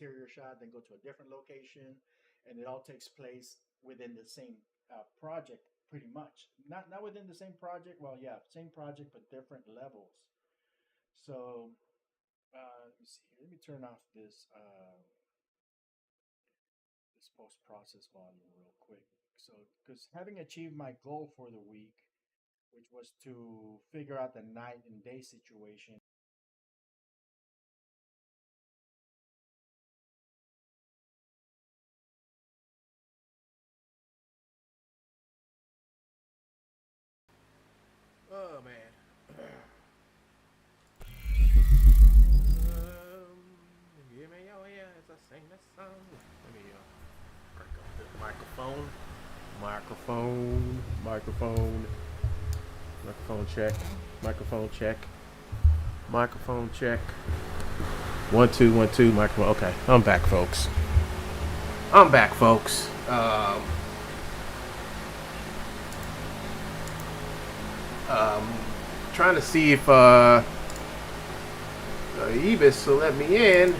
interior shot, then go to a different location, and it all takes place within the same project, pretty much. Not within the same project. Well, yeah, same project but different levels. So let me see. Let me turn off this post process volume real quick. So, because having achieved my goal for the week, which was to figure out the night and day situation. Oh man. Give me your ear as I sing this song. Let me crank up the microphone. Microphone check. Microphone check. Microphone check. 1 2 1 2 microphone. Okay, I'm back, folks. Um, trying to see if Ebis will let me in.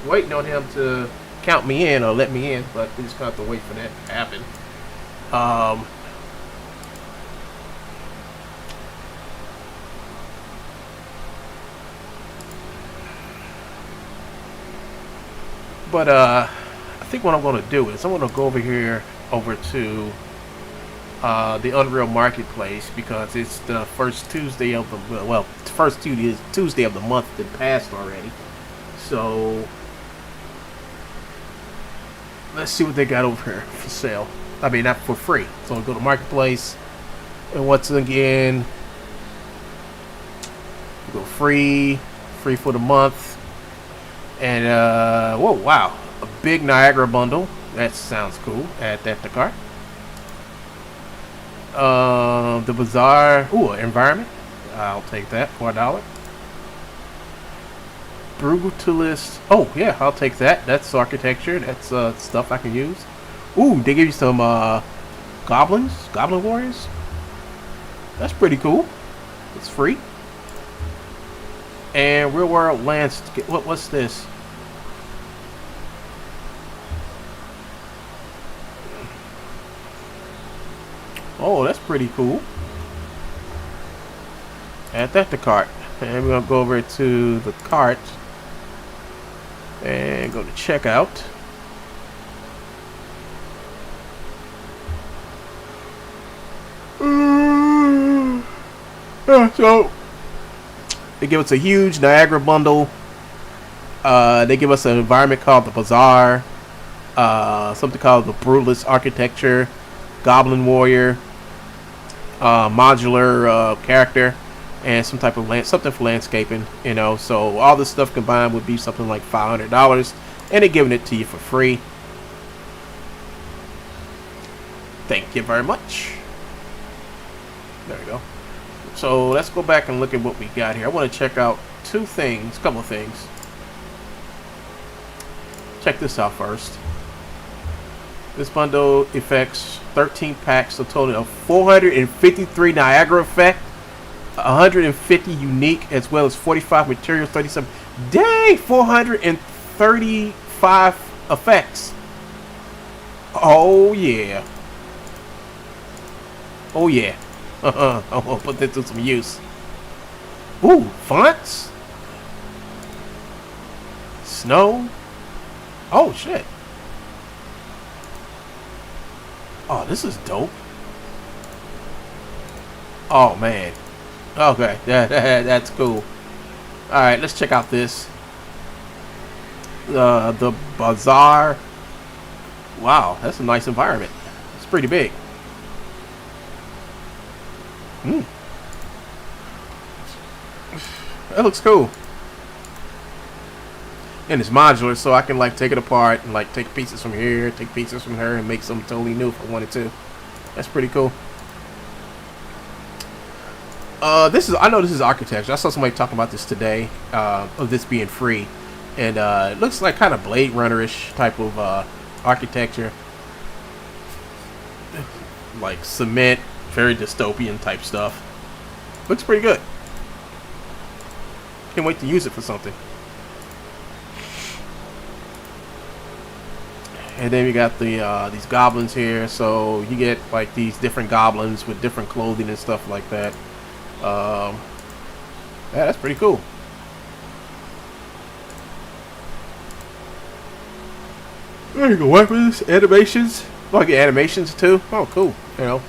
Waiting on him to count me in or let me in, but we just got to wait for that to happen. Um, but I think what I'm going to do is I'm going to go over to the Unreal Marketplace because it's the first Tuesday of the first Tuesday of the month that passed already. So let's see what they got over here for sale. I mean, not for free. So I'll go to Marketplace, and once again, we go free for the month, and whoa, wow, a big Niagara bundle. That sounds cool. Add that to cart. The Bazaar, environment. I'll take that for $1. Brutalist. Oh yeah, I'll take that. That's architecture. That's stuff I can use. Ooh, they give you some goblin warriors. That's pretty cool. It's free. And real world landscape. What's this? Oh, that's pretty cool. Add that to cart. And we're gonna go over to the cart and go to checkout. So they give us a huge Niagara bundle. They give us an environment called the Bazaar, something called the Brutalist Architecture, Goblin Warrior, modular character, and some type of something for landscaping. So all this stuff combined would be something like $500, and they're giving it to you for free. Thank you very much. There we go. So let's go back and look at what we got here. I want to check out a couple of things. Check this out first. This bundle effects 13 packs, a total of 453 Niagara effect, 150 unique, as well as 45 materials, 37. Dang, 435 effects. Oh yeah. Oh yeah. I'm gonna put this to some use. Ooh, fonts. Snow. Oh shit. Oh, this is dope. Oh man. Okay, that's cool. All right, let's check out this. The Bazaar. Wow, that's a nice environment. It's pretty big. That looks cool. And it's modular, so I can take it apart and take pieces from here, take pieces from her, and make something totally new if I wanted to. That's pretty cool. I know this is architecture. I saw somebody talking about this today, of this being free, and it looks like kind of Blade Runner-ish type of architecture, like cement, very dystopian type stuff. Looks pretty good. Can't wait to use it for something. And then we got these goblins here, so you get like these different goblins with different clothing and stuff like that. Yeah, that's pretty cool. There you go, weapons, animations. Like animations too. Oh, cool. You know.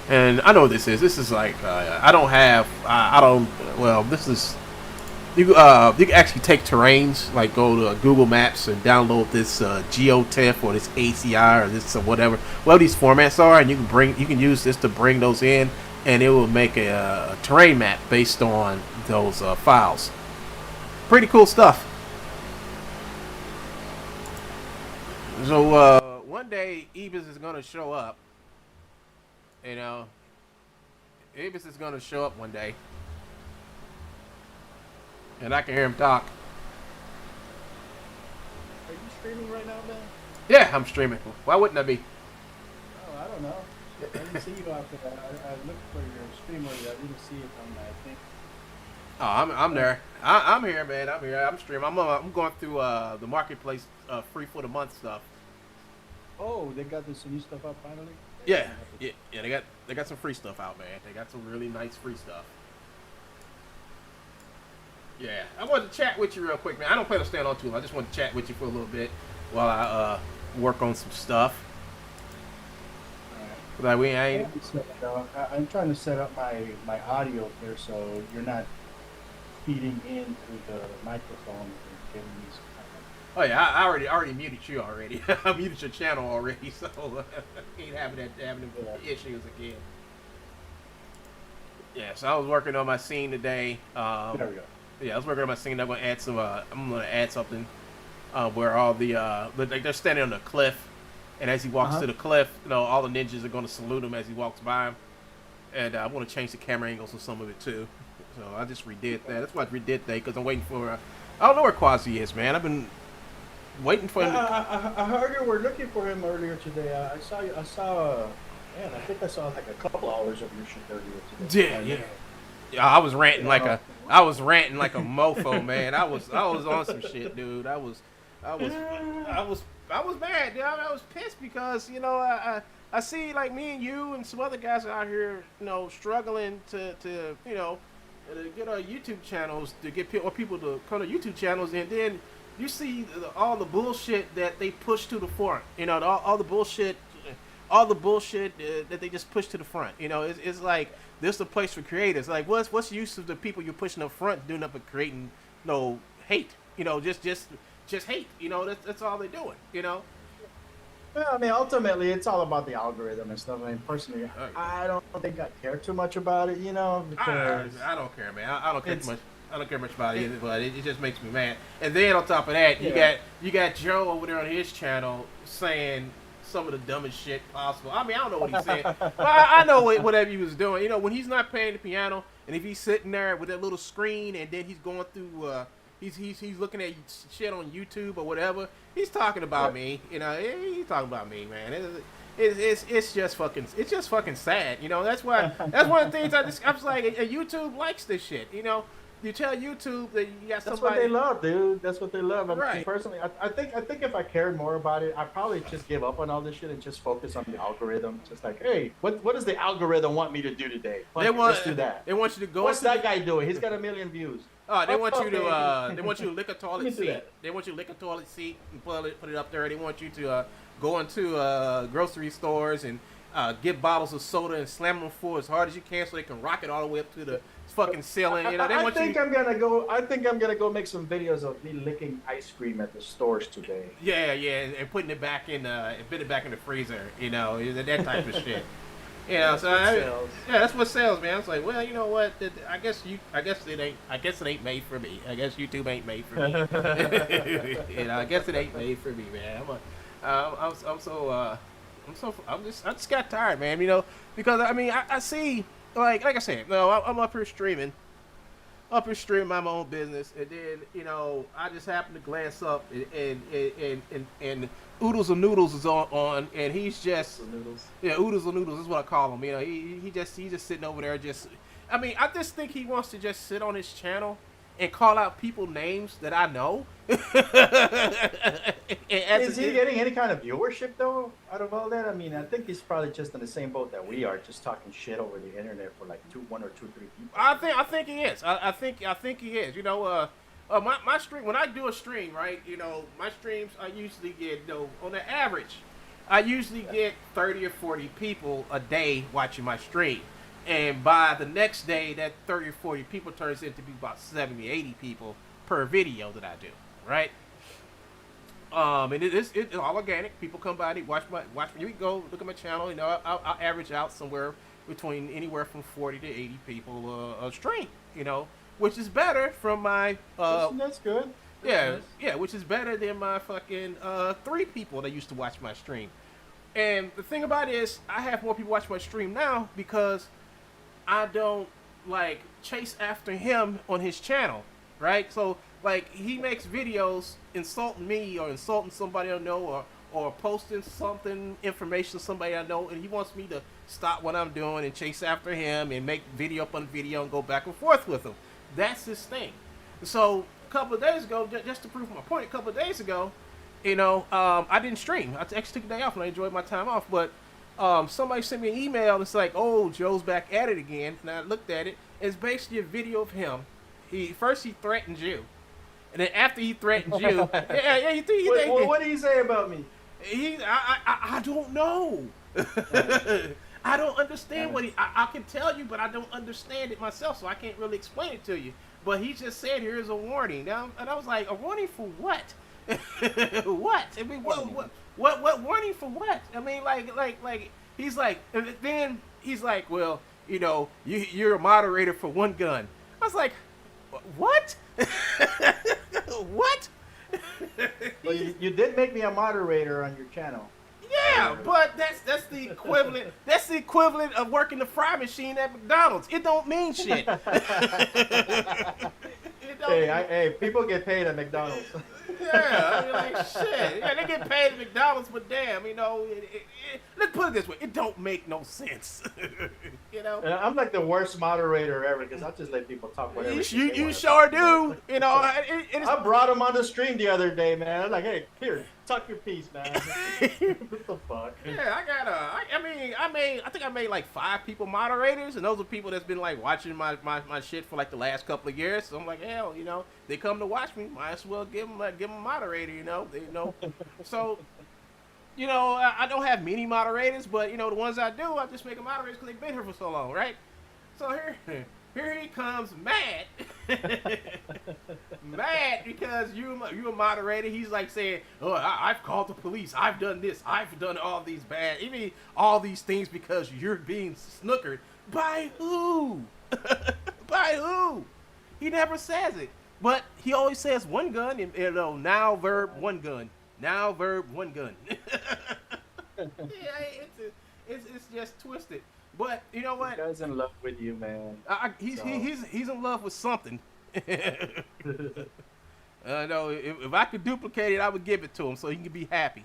And I know what this is. This is like I don't have. I don't. Well, this is. You can actually take terrains, like go to Google Maps and download this GeoTIFF or this ACI or this whatever these formats are, and you can use this to bring those in, and it will make a terrain map based on those files. Pretty cool stuff. So one day Ebis is gonna show up. You know, Ebis is gonna show up one day. And I can hear him talk. Are you streaming right now, man? Yeah, I'm streaming. Why wouldn't I be? Oh, I don't know. I didn't see you after that. I looked for your stream where I didn't see it on that, I think. Oh, I'm there. I'm here, man. I'm here. I'm streaming. I'm going through the marketplace free for the month stuff. Oh, they got this new stuff out finally? Yeah. They got some free stuff out, man. They got some really nice free stuff. Yeah, I wanted to chat with you real quick, man. I don't plan to stand on too long. I just want to chat with you for a little bit while I work on some stuff. Like I'm trying to set up my audio here so you're not feeding in through the microphone and getting these. Oh yeah, I already muted you already. I muted your channel already, so ain't having the issues again. Yeah, so I was working on my scene today. There we go. Yeah, I was working on my scene. I'm gonna add some. I'm gonna add something where all like they're standing on the cliff, and as he walks to the cliff, all the ninjas are gonna salute him as he walks by him. And I want to change the camera angles on some of it too. So I just redid that. That's why I redid that because I'm waiting for. I don't know where Quasi is, man. I've been waiting for him. I heard you were looking for him earlier today. I saw you. I saw. Man, I think I saw like a couple hours of your shit earlier today. Yeah, I was ranting like a mofo, man. I was on some shit, dude. I was mad, dude. I was pissed because I see like me and you and some other guys out here, struggling to get our YouTube channels, to get people to come to YouTube channels, and then you see all the bullshit that they push to the front. All the bullshit. That they just push to the front. It's like this is a place for creators. Like, what's the use of the people you're pushing up front doing up and creating hate? Just hate. That's all they're doing. Well, I mean, ultimately, it's all about the algorithm and stuff. I mean, personally, I don't think I care too much about it. Because I don't care, man. I don't care too much. I don't care much about it either, but it just makes me mad. And then on top of that, you got Joe over there on his channel saying some of the dumbest shit possible. I mean, I don't know what he's saying, but I know whatever he was doing. When he's not playing the piano, and if he's sitting there with that little screen, and then he's going through, he's looking at shit on YouTube or whatever. He's talking about me. He's talking about me, man. It's just fucking sad. That's one of the things I was like, YouTube likes this shit. You tell YouTube that you got somebody. That's what they love, dude. That's what they love. Right. Personally, I think if I cared more about it, I'd probably just give up on all this shit and just focus on the algorithm. Just like, hey, what does the algorithm want me to do today? Let's do that. They want you to go. What's that guy doing? He's got 1 million views. They want you to. They want you to lick a toilet seat. They want you to lick a toilet seat and put it up there. They want you to go into grocery stores and get bottles of soda and slam them full as hard as you can so they can rock it all the way up to the fucking ceiling. I think I'm gonna go make some videos of me licking ice cream at the stores today. Yeah, and putting it back in the freezer. That type of shit. That's what sells, man. It's like, well, you know what? I guess it ain't made for me. I guess YouTube ain't made for me. I guess it ain't made for me, man. I just got tired, man. Because I mean, I see, like I said, I'm up here streaming my own business, and then I just happen to glance up, and Oodles and Noodles is on, and he's just Oodles and Noodles is what I call him. He's just sitting over there. I just think he wants to just sit on his channel and call out people names that I know. Is he getting any kind of viewership though out of all that? I mean, I think he's probably just in the same boat that we are, just talking shit over the internet for like one or two, three people. I think he is. I think he is. You know, my stream, when I do a stream, right? You know, my streams I usually get, you know, on the average, I usually get 30 or 40 people a day watching my stream. And by the next day, that 30 or 40 people turns into be about 70, 80 people per video that I do, right? And it's all organic. People come by, they watch me. You can go look at my channel. You know, I'll average out somewhere between anywhere from 40 to 80 people a stream. You know, which is better from my. That's good. Yeah, yeah, which is better than my fucking 3 people that used to watch my stream. And the thing about it is, I have more people watch my stream now because I don't like chase after him on his channel, right? So like he makes videos insulting me or insulting somebody I know or posting something information to somebody I know, and he wants me to stop what I'm doing and chase after him and make video upon video and go back and forth with him. That's his thing. So a couple of days ago, just to prove my point, a couple of days ago, you know, I didn't stream. I actually took a day off and I enjoyed my time off, but somebody sent me an email. It's like, oh, Joe's back at it again. And I looked at it. It's basically a video of him. He threatened you, and then after he threatened you, what did he say about me? I don't know. I don't understand what I can tell you, but I don't understand it myself, so I can't really explain it to you. But he just said, "Here's a warning." Now, and I was like, "A warning for what? What? I mean, what warning for what? I mean, like he's like, and then he's like, well, you know, you're a moderator for one gun. I was like, what? What? Well, you did make me a moderator on your channel. Yeah, but that's the equivalent. That's the equivalent of working the fry machine at McDonald's. It don't mean shit. Hey, people get paid at McDonald's. Yeah, I mean, like shit. Yeah, they get paid at McDonald's, but damn, you know, let's put it this way: it don't make no sense. You know, and I'm like the worst moderator ever because I just let people talk whatever. You sure do. You know, I brought him on the stream the other day, man. I was like, hey, here, talk your piece, man. What the fuck? Yeah, I think I made like 5 people moderators, and those are people that's been like watching my shit for like the last couple of years. So I'm like, hell, you know, they come to watch me, might as well give them a moderator, you know. So, you know, I don't have many moderators, but you know, the ones I do, I just make them moderators because they've been here for so long, right? So here he comes mad. Mad because you a moderator. He's like saying, oh, I've called the police. I've done this. I've done all these bad. You mean all these things because you're being snookered. By who? By who? He never says it. But he always says one gun. And, you know, now verb one gun. Now verb one gun. Yeah, it's just twisted. But you know what? This guy's in love with you, man. He's in love with something. No, if I could duplicate it, I would give it to him so he can be happy.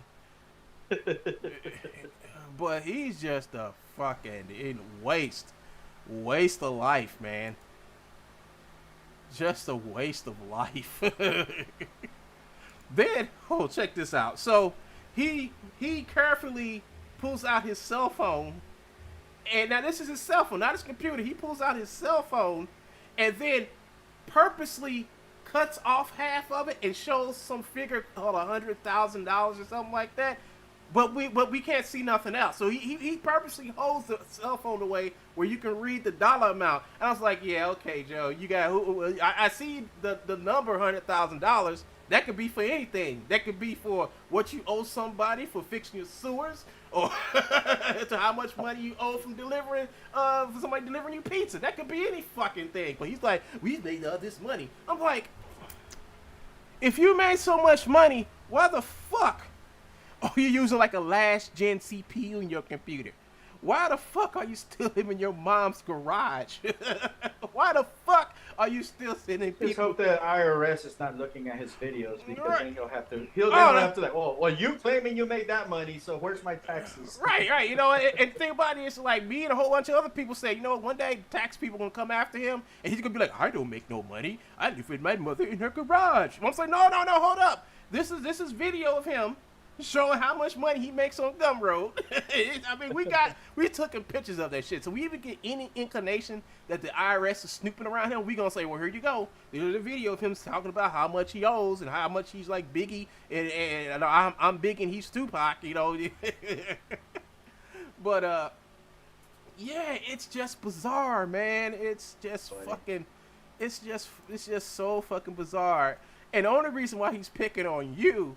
But he's just a fucking waste of life, man. Just a waste of life. Then, check this out. So he carefully pulls out his cell phone. And now this is his cell phone, not his computer. He pulls out his cell phone and then purposely cuts off half of it and shows some figure called $100,000 or something like that. But we can't see nothing else. So he purposely holds the cell phone away where you can read the dollar amount. And I was like, yeah, okay, Joe, you got. I see the number $100,000. That could be for anything. That could be for what you owe somebody for fixing your sewers, or to how much money you owe from delivering, for somebody delivering you pizza. That could be any fucking thing. But he's like, we made all this money. I'm like, if you made so much money, why the fuck are you using like a last gen CPU in your computer? Why the fuck are you still in your mom's garage? Why the fuck are you still sending Just people? hope the IRS is not looking at his videos, because Right. then Oh, he'll have to like, well, you claiming you made that money, so where's my taxes? right. You know, and the thing about it is, like, me and a whole bunch of other people say, you know what, one day tax people gonna come after him, and he's gonna be like, I don't make no money. I live with my mother in her garage. And I'm like, no, hold up. This is video of him showing how much money he makes on Gumroad. I mean, we took pictures of that shit. So we even get any inclination that the IRS is snooping around him, we gonna say, well, here you go. There's a video of him talking about how much he owes and how much he's like Biggie, and I'm Big and he's Tupac, you know. But yeah, it's just bizarre, man. It's just fucking, it's just so fucking bizarre. And the only reason why he's picking on you,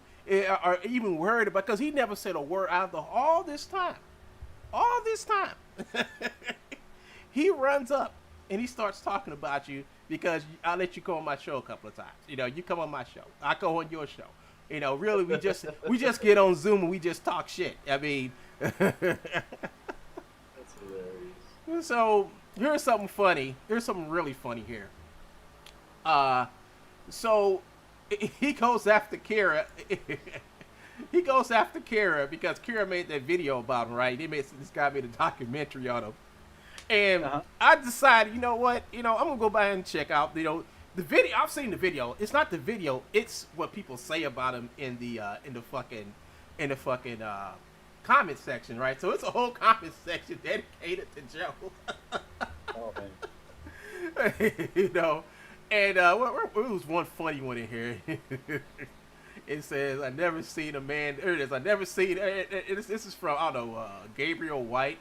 or even worried about, because he never said a word out of all this time. He runs up and he starts talking about you because I let you come on my show a couple of times. You know, you come on my show, I go on your show. You know, really, we just get on Zoom and we just talk shit. I mean, That's hilarious. so here's something funny. Here's something really funny here. So he goes after Kira. He goes after Kira because Kira made that video about him, right? This guy made a documentary on him. And I decided, you know what? You know, I'm gonna go back and check out, you know, the video. I've seen the video. It's not the video. It's what people say about him in the fucking comment section, right? So it's a whole comment section dedicated to Joe. Oh man. You know, and there was one funny one in here. It says, "I never seen a man." There it is. I never seen. This is from, I don't know, Gabriel White.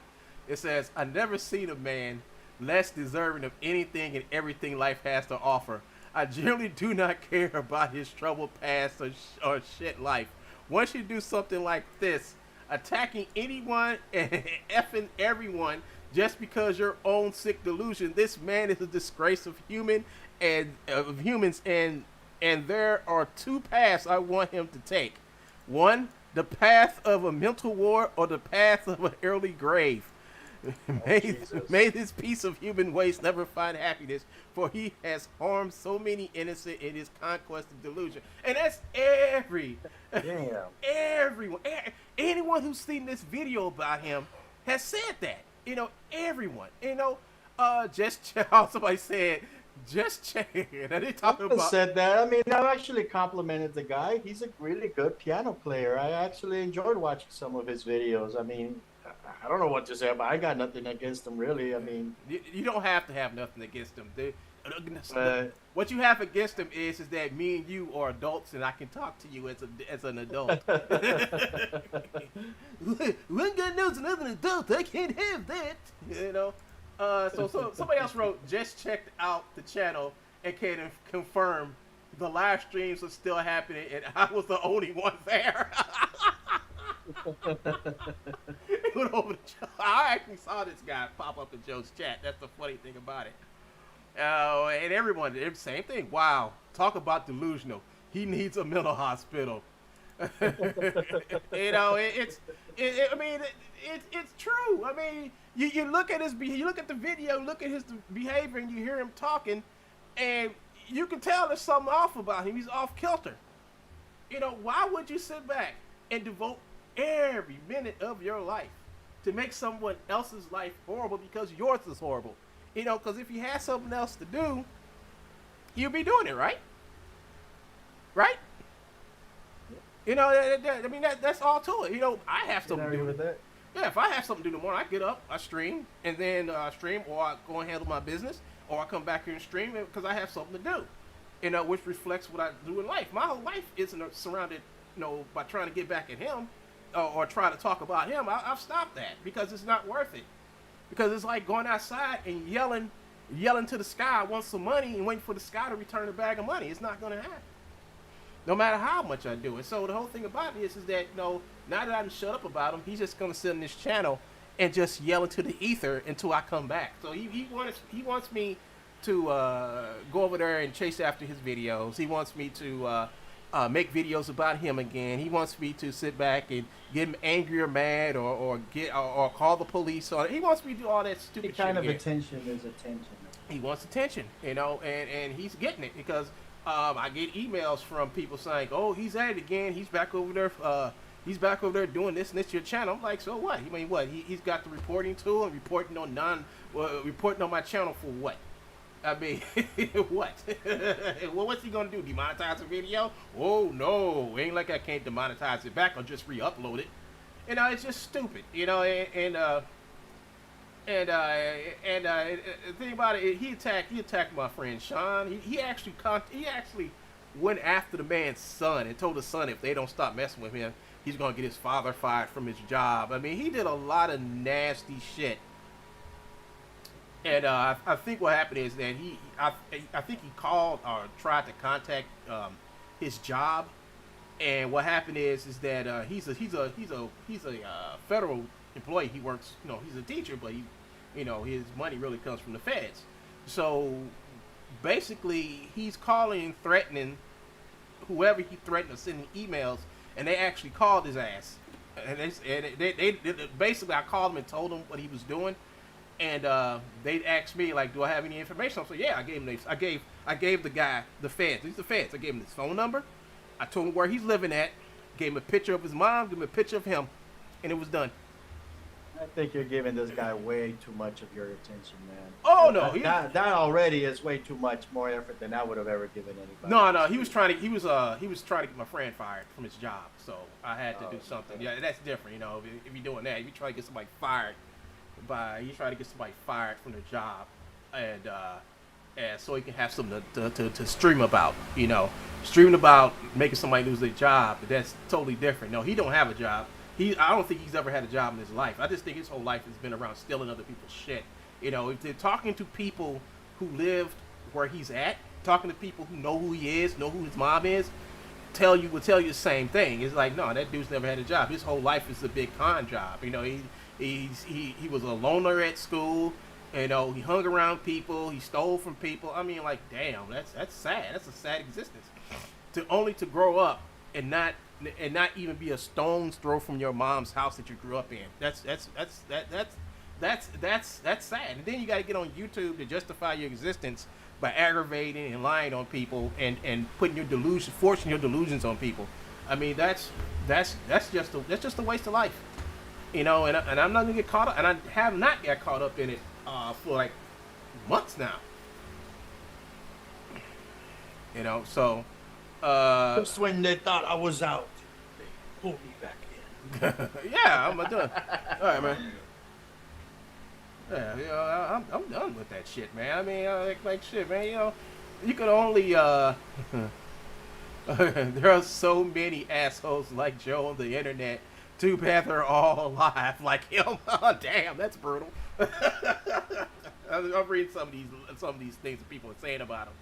It says, "I never seen a man less deserving of anything and everything life has to offer. I generally do not care about his troubled past or shit life. Once you do something like this, attacking anyone and effing everyone just because your own sick delusion, this man is a disgrace of humans, and there are two paths I want him to take. One, the path of a mental ward, or the path of an early grave. May this piece of human waste never find happiness, for he has harmed so many innocent in his conquest of delusion." And that's everyone. Anyone who's seen this video about him has said that. You know, everyone. You know, somebody said, just check. And they talking about. Said that. I mean, I've actually complimented the guy. He's a really good piano player. I actually enjoyed watching some of his videos. I mean, I don't know what to say, but I got nothing against him, really. I mean, you don't have to have nothing against him. What you have against him is that me and you are adults, and I can talk to you as an adult. One guy knows another adult. I can't have that. You know. So somebody else wrote, "Just checked out the channel and can confirm the live streams are still happening, and I was the only one there." It went over to Joe. I actually saw this guy pop up in Joe's chat. That's the funny thing about it. And everyone, same thing. Wow, talk about delusional. He needs a mental hospital. You know, it's true. I mean, you look at you look at the video, look at his behavior, and you hear him talking, and you can tell there's something off about him. He's off kilter. You know, why would you sit back and devote every minute of your life to make someone else's life horrible because yours is horrible? You know, because if you had something else to do, you'd be doing it, right? Right? You know, I mean, that's all to it. You know, I have something to do with that. Yeah, if I have something to do in the morning, I get up, I stream, and then stream, or I go and handle my business, or I come back here and stream because I have something to do. You know, which reflects what I do in life. My whole life isn't surrounded, you know, by trying to get back at him or try to talk about him. I've stopped that because it's not worth it. Because it's like going outside and yelling to the sky, "I want some money," and waiting for the sky to return a bag of money. It's not going to happen. No matter how much I do it. So the whole thing about it is that, you know, now that I shut up about him, he's just going to sit on this channel and just yell into the ether until I come back. So he wants me to go over there and chase after his videos. He wants me to make videos about him again. He wants me to sit back and get him angry or mad, or call the police. Or he wants me to do all that Any stupid kind shit of again. attention is attention. He wants attention, and he's getting it because I get emails from people saying, "Oh, he's at it again. He's back over there. He's back over there doing this and this to your channel." I'm like, so what? I mean, what? He's got the reporting tool and reporting on my channel for what? I mean, what? Well, what's he gonna do? Demonetize a video? Oh no, ain't like I can't demonetize it back or just re-upload it. It's just stupid. The thing about it, he attacked my friend Sean. He actually went after the man's son and told the son if they don't stop messing with him, he's gonna get his father fired from his job. I mean, he did a lot of nasty shit. And I think what happened is that I think he called or tried to contact his job, and what happened is that he's a federal employee. He works, he's a teacher, but his money really comes from the feds. So basically, he's calling and threatening whoever he threatened or sending emails, and they actually called his ass. And they basically, I called him and told him what he was doing. And they asked me, like, do I have any information? So yeah, I gave him. I gave the guy the feds. These are the feds. I gave him his phone number. I told him where he's living at. Gave him a picture of his mom. Gave him a picture of him, and it was done. I think you're giving this guy way too much of your attention, man. Oh no, that already is way too much more effort than I would have ever given anybody. No, he was trying to get my friend fired from his job. So I had to do something. Okay. Yeah, that's different. If you're doing that, if you try to get somebody fired. You try to get somebody fired from their job, and so he can have something to stream about. Streaming about making somebody lose their job. That's totally different. No, he don't have a job. I don't think he's ever had a job in his life. I just think his whole life has been around stealing other people's shit. If they're talking to people who lived where he's at, talking to people who know who he is, know who his mom is, will tell you the same thing. It's like, no, that dude's never had a job. His whole life is a big con job. He was a loner at school. He hung around people. He stole from people. I mean, like, damn, that's sad. That's a sad existence. To grow up and not even be a stone's throw from your mom's house that you grew up in. That's sad. And then you got to get on YouTube to justify your existence by aggravating and lying on people and putting forcing your delusions on people. I mean, that's just a waste of life. And I'm not gonna get caught up, and I have not got caught up in it for like months now. So just when they thought I was out, they pulled me back in. Yeah, I'm done. All right, man. Yeah, I'm done with that shit, man. I mean, like shit, man. You could only there are so many assholes like Joe on the internet. Too bad they're all alive like him. Oh, damn, that's brutal. I'm reading some of these things that people are saying about him.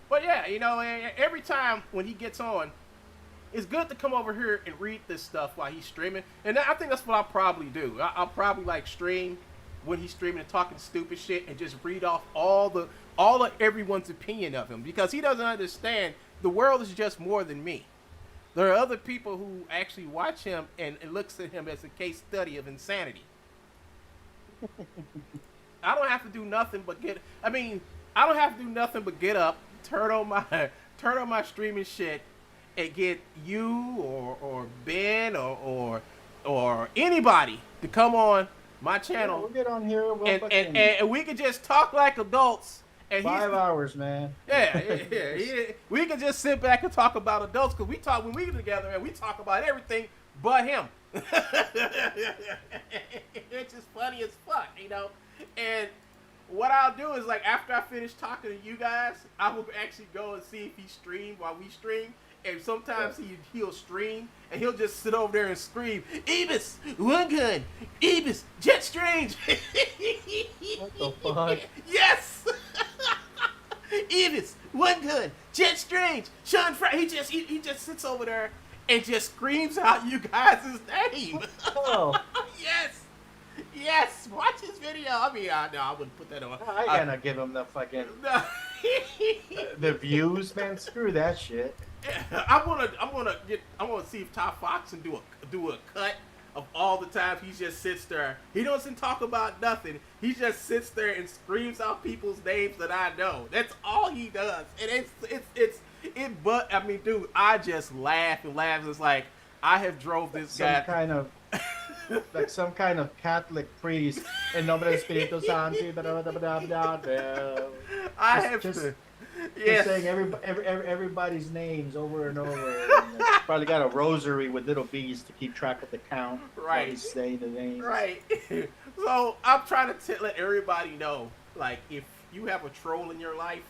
But yeah, every time when he gets on, it's good to come over here and read this stuff while he's streaming. And I think that's what I'll probably do. I'll probably like stream when he's streaming and talking stupid shit and just read off all of everyone's opinion of him, because he doesn't understand the world is just more than me. There are other people who actually watch him and looks at him as a case study of insanity. I don't have to do nothing but get up, turn on my streaming shit, and get you or Ben or anybody to come on my channel. Yeah, we'll get on here and we can just talk like adults. And 5 hours, man. Yeah. We can just sit back and talk about adults, because when we get together and we talk about everything but him. It's just funny as fuck, And what I'll do is, like, after I finish talking to you guys, I will actually go and see if he streamed while we stream. And sometimes he'll stream and he'll just sit over there and scream, "Ebus, one gun, Ebus, Jet Strange." What the fuck? Yes. Ebus, one gun, Jet Strange, Sean Fry. He just sits over there and just screams out you guys' name. Oh. Yes. Watch his video. I mean, no, I wouldn't put that on. I gotta give him the fucking the views, man. Screw that shit. I wanna see if Top Fox can do a cut of all the times he just sits there. He doesn't talk about nothing. He just sits there and screams out people's names that I know. That's all he does. And but I mean, dude, I just laugh and laugh. It's like I have drove this guy. Kind of like some kind of Catholic priest. En nombre del Espíritu Santo. I have just to. Just Yes. saying everybody's names over and over. And probably got a rosary with little bees to keep track of the count. Right. While he's saying the names. Right. So I'm trying to let everybody know, like, if you have a troll in your life,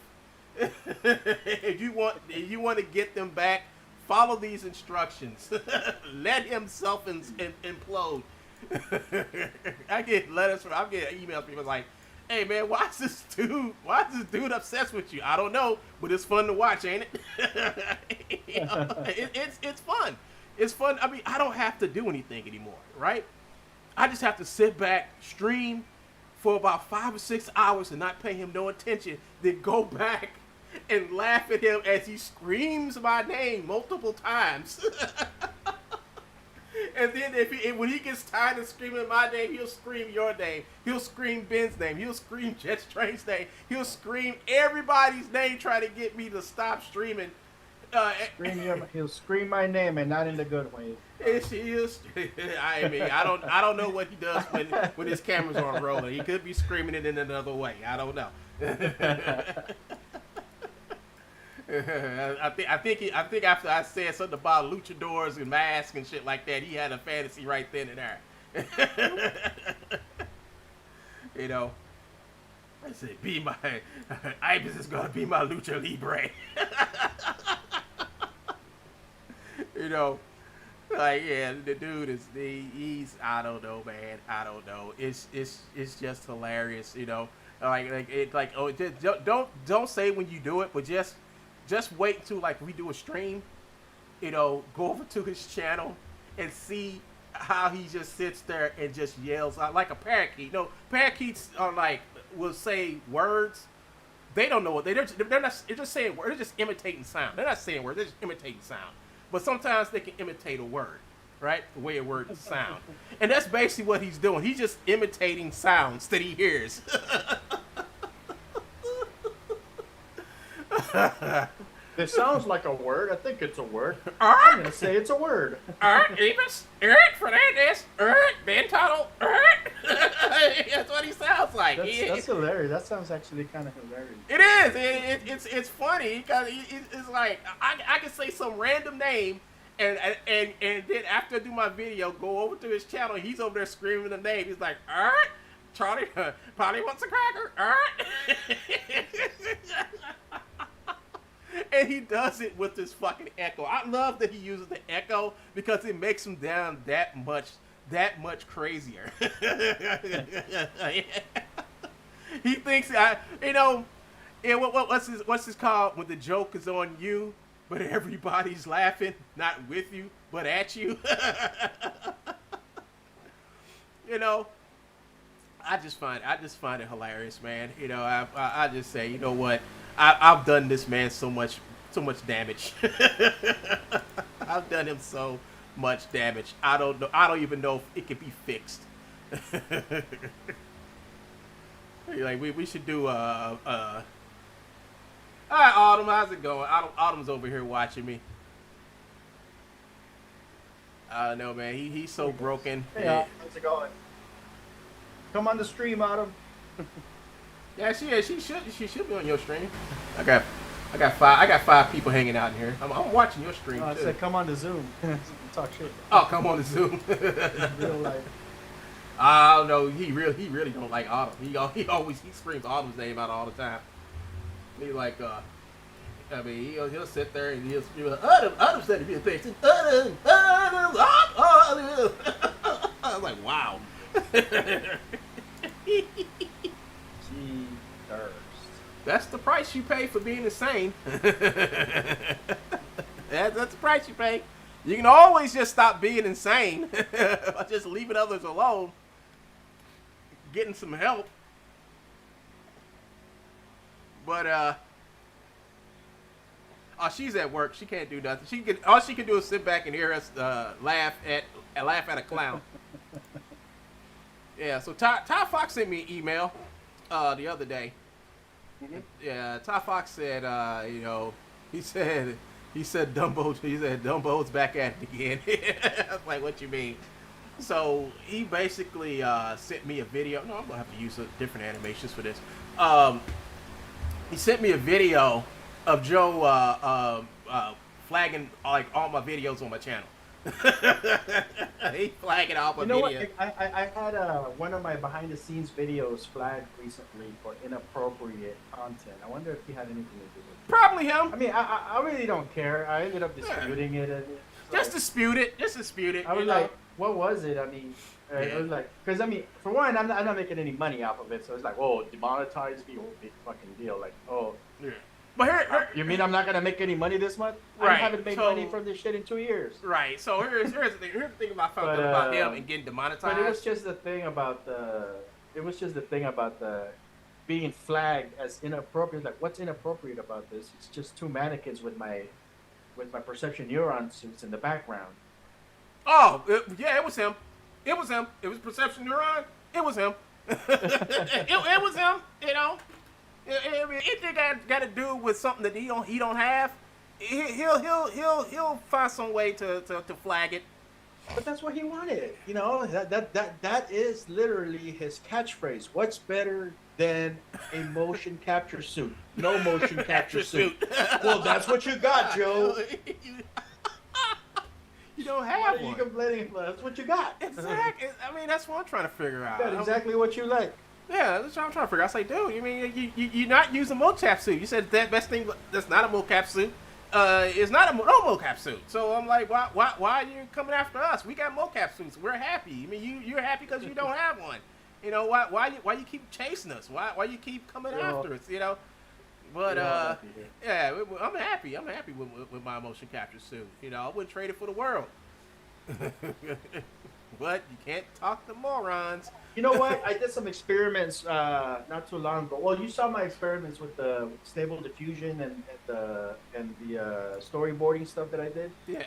if you want to get them back, follow these instructions. Let him self implode. I'm getting emails from people like, hey man, why is this dude obsessed with you? I don't know, but it's fun to watch, ain't it? You know, it's fun. It's fun. I mean, I don't have to do anything anymore, right? I just have to sit back, stream for about 5 or 6 hours and not pay him no attention, then go back and laugh at him as he screams my name multiple times. And then when he gets tired of screaming my name, he'll scream your name. He'll scream Ben's name. He'll scream Jetstrain's name. He'll scream everybody's name trying to get me to stop streaming. He'll scream my name, and not in the good way. I mean, I don't know what he does when his cameras aren't rolling. He could be screaming it in another way. I don't know. I think after I said something about luchadors and masks and shit like that, he had a fantasy right then and there. You know, I said, Ibis is gonna be my lucha libre. You know, like, yeah, the dude he's I don't know, man. I don't know. It's just hilarious, you know. Don't say when you do it, but just wait till, like, we do a stream, you know, go over to his channel and see how he just sits there and just yells out like a parakeet. You know, parakeets are like, will say words. They don't know what they're just saying words. They're just imitating sound. They're not saying words. They're just imitating sound. But sometimes they can imitate a word, right? The way a word sound. And that's basically what he's doing. He's just imitating sounds that he hears. It sounds like a word. I think it's a word. I'm gonna say it's a word. Ibis, Fernandez, Ben Tuttle. That's what he sounds like. That's hilarious. That sounds actually kind of hilarious. It is. It's funny because it's like I can say some random name, and then after I do my video, go over to his channel. He's over there screaming the name. He's like, Charlie probably wants a cracker. And he does it with this fucking echo. I love that he uses the echo because it makes him down that much crazier. He thinks what's this called when the joke is on you, but everybody's laughing, not with you, but at you. You know, I just find it hilarious, man. You know, I just say, you know what? I've done this man so much damage. I've done him so much damage. I don't even know if it can be fixed. Like we should do all right, Autumn, how's it going? Autumn's over here watching me. I don't know, man. He's so broken. Hey, how's it going? Come on the stream, Autumn. Yeah, she should be on your stream. I got 5 people hanging out in here. I'm watching your stream too. I said come on the Zoom. Talk shit. Oh, come on the Zoom. Real life. I don't know. He really don't like Autumn. He screams Autumn's name out all the time. He like I mean he'll sit there and he'll scream Autumn said to be a patient. Autumn. I was like, wow. That's the price you pay for being insane. That's the price you pay. You can always just stop being insane by just leaving others alone, getting some help. But Oh, she's at work. She can't do nothing. All she can do is sit back and hear us laugh at a clown. Yeah. So Ty Fox sent me an email the other day. Mhm. Yeah. Ty Fox said, he said Dumbo's back at it again. I was like, what you mean? So he basically sent me a video. No, I'm gonna have to use different animations for this. He sent me a video of Joe flagging like all my videos on my channel. He flagging all my You know videos. what? I had one of my behind the scenes videos flagged recently for inappropriate content. I wonder if he had anything to do with it. Probably him. I mean, I really don't care. I ended up disputing it. And Just dispute it. Just dispute it. I was like, what was it? I mean, it was like, because I mean, for one, I'm not making any money off of it. So it's like, oh, demonetize me, oh, big fucking deal. Like, oh. yeah. But here, You mean I'm not gonna make any money this month? Right, I haven't made so- money from this shit in 2 years. right. So here's the thing. Here's the thing about about him and getting demonetized. But it was just the thing about the being flagged as inappropriate. Like, what's inappropriate about this? It's just two mannequins with my perception neuron suits in the background. Oh, it was him. It was him. It was perception neuron. It was him. it was him. You know. I mean, anything got to do with something that he don't have, he'll find some way to flag it. But that's what he wanted. You know, that is literally his catchphrase. What's better than a motion capture suit? No motion capture suit. Well, that's what you got, Joe. You don't have What are one. you complaining about? That's what you got. Exactly. I mean, that's what I'm trying to figure out. You got exactly what you like. Yeah, that's what I'm trying to figure out. I was like, dude, you mean you're not using mocap suit? You said that best thing that's not a mocap suit is not a no mocap suit. So I'm like, why are you coming after us? We got mocap suits. We're happy. I mean, you're happy because you don't have one. You know why you keep chasing us? Why you keep coming after us? You know. But yeah, I'm happy. I'm happy with my motion capture suit. You know, I wouldn't trade it for the world. But you can't talk to morons. You know what? I did some experiments not too long ago. Well, you saw my experiments with the stable diffusion and the storyboarding stuff that I did. Yeah.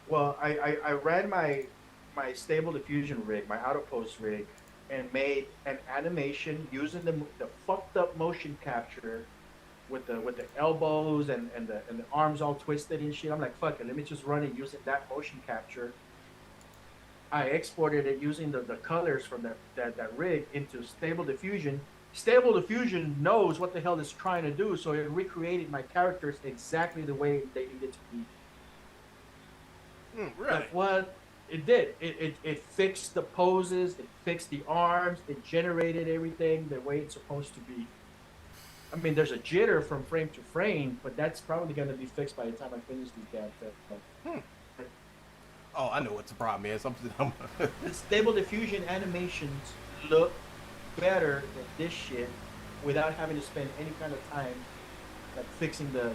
Well, I ran my stable diffusion rig, my autopost rig, and made an animation using the fucked up motion capture with the elbows and the arms all twisted and shit. I'm like, fuck it, let me just run it using that motion capture. I exported it using the colors from that rig into Stable Diffusion. Stable Diffusion knows what the hell it's trying to do, so it recreated my characters exactly the way they needed to be. Really? Like what it did. It fixed the poses, it fixed the arms, it generated everything the way it's supposed to be. I mean, there's a jitter from frame to frame, but that's probably going to be fixed by the time I finish these damn things. Oh, I know what the problem is. The Stable Diffusion animations look better than this shit without having to spend any kind of time like fixing the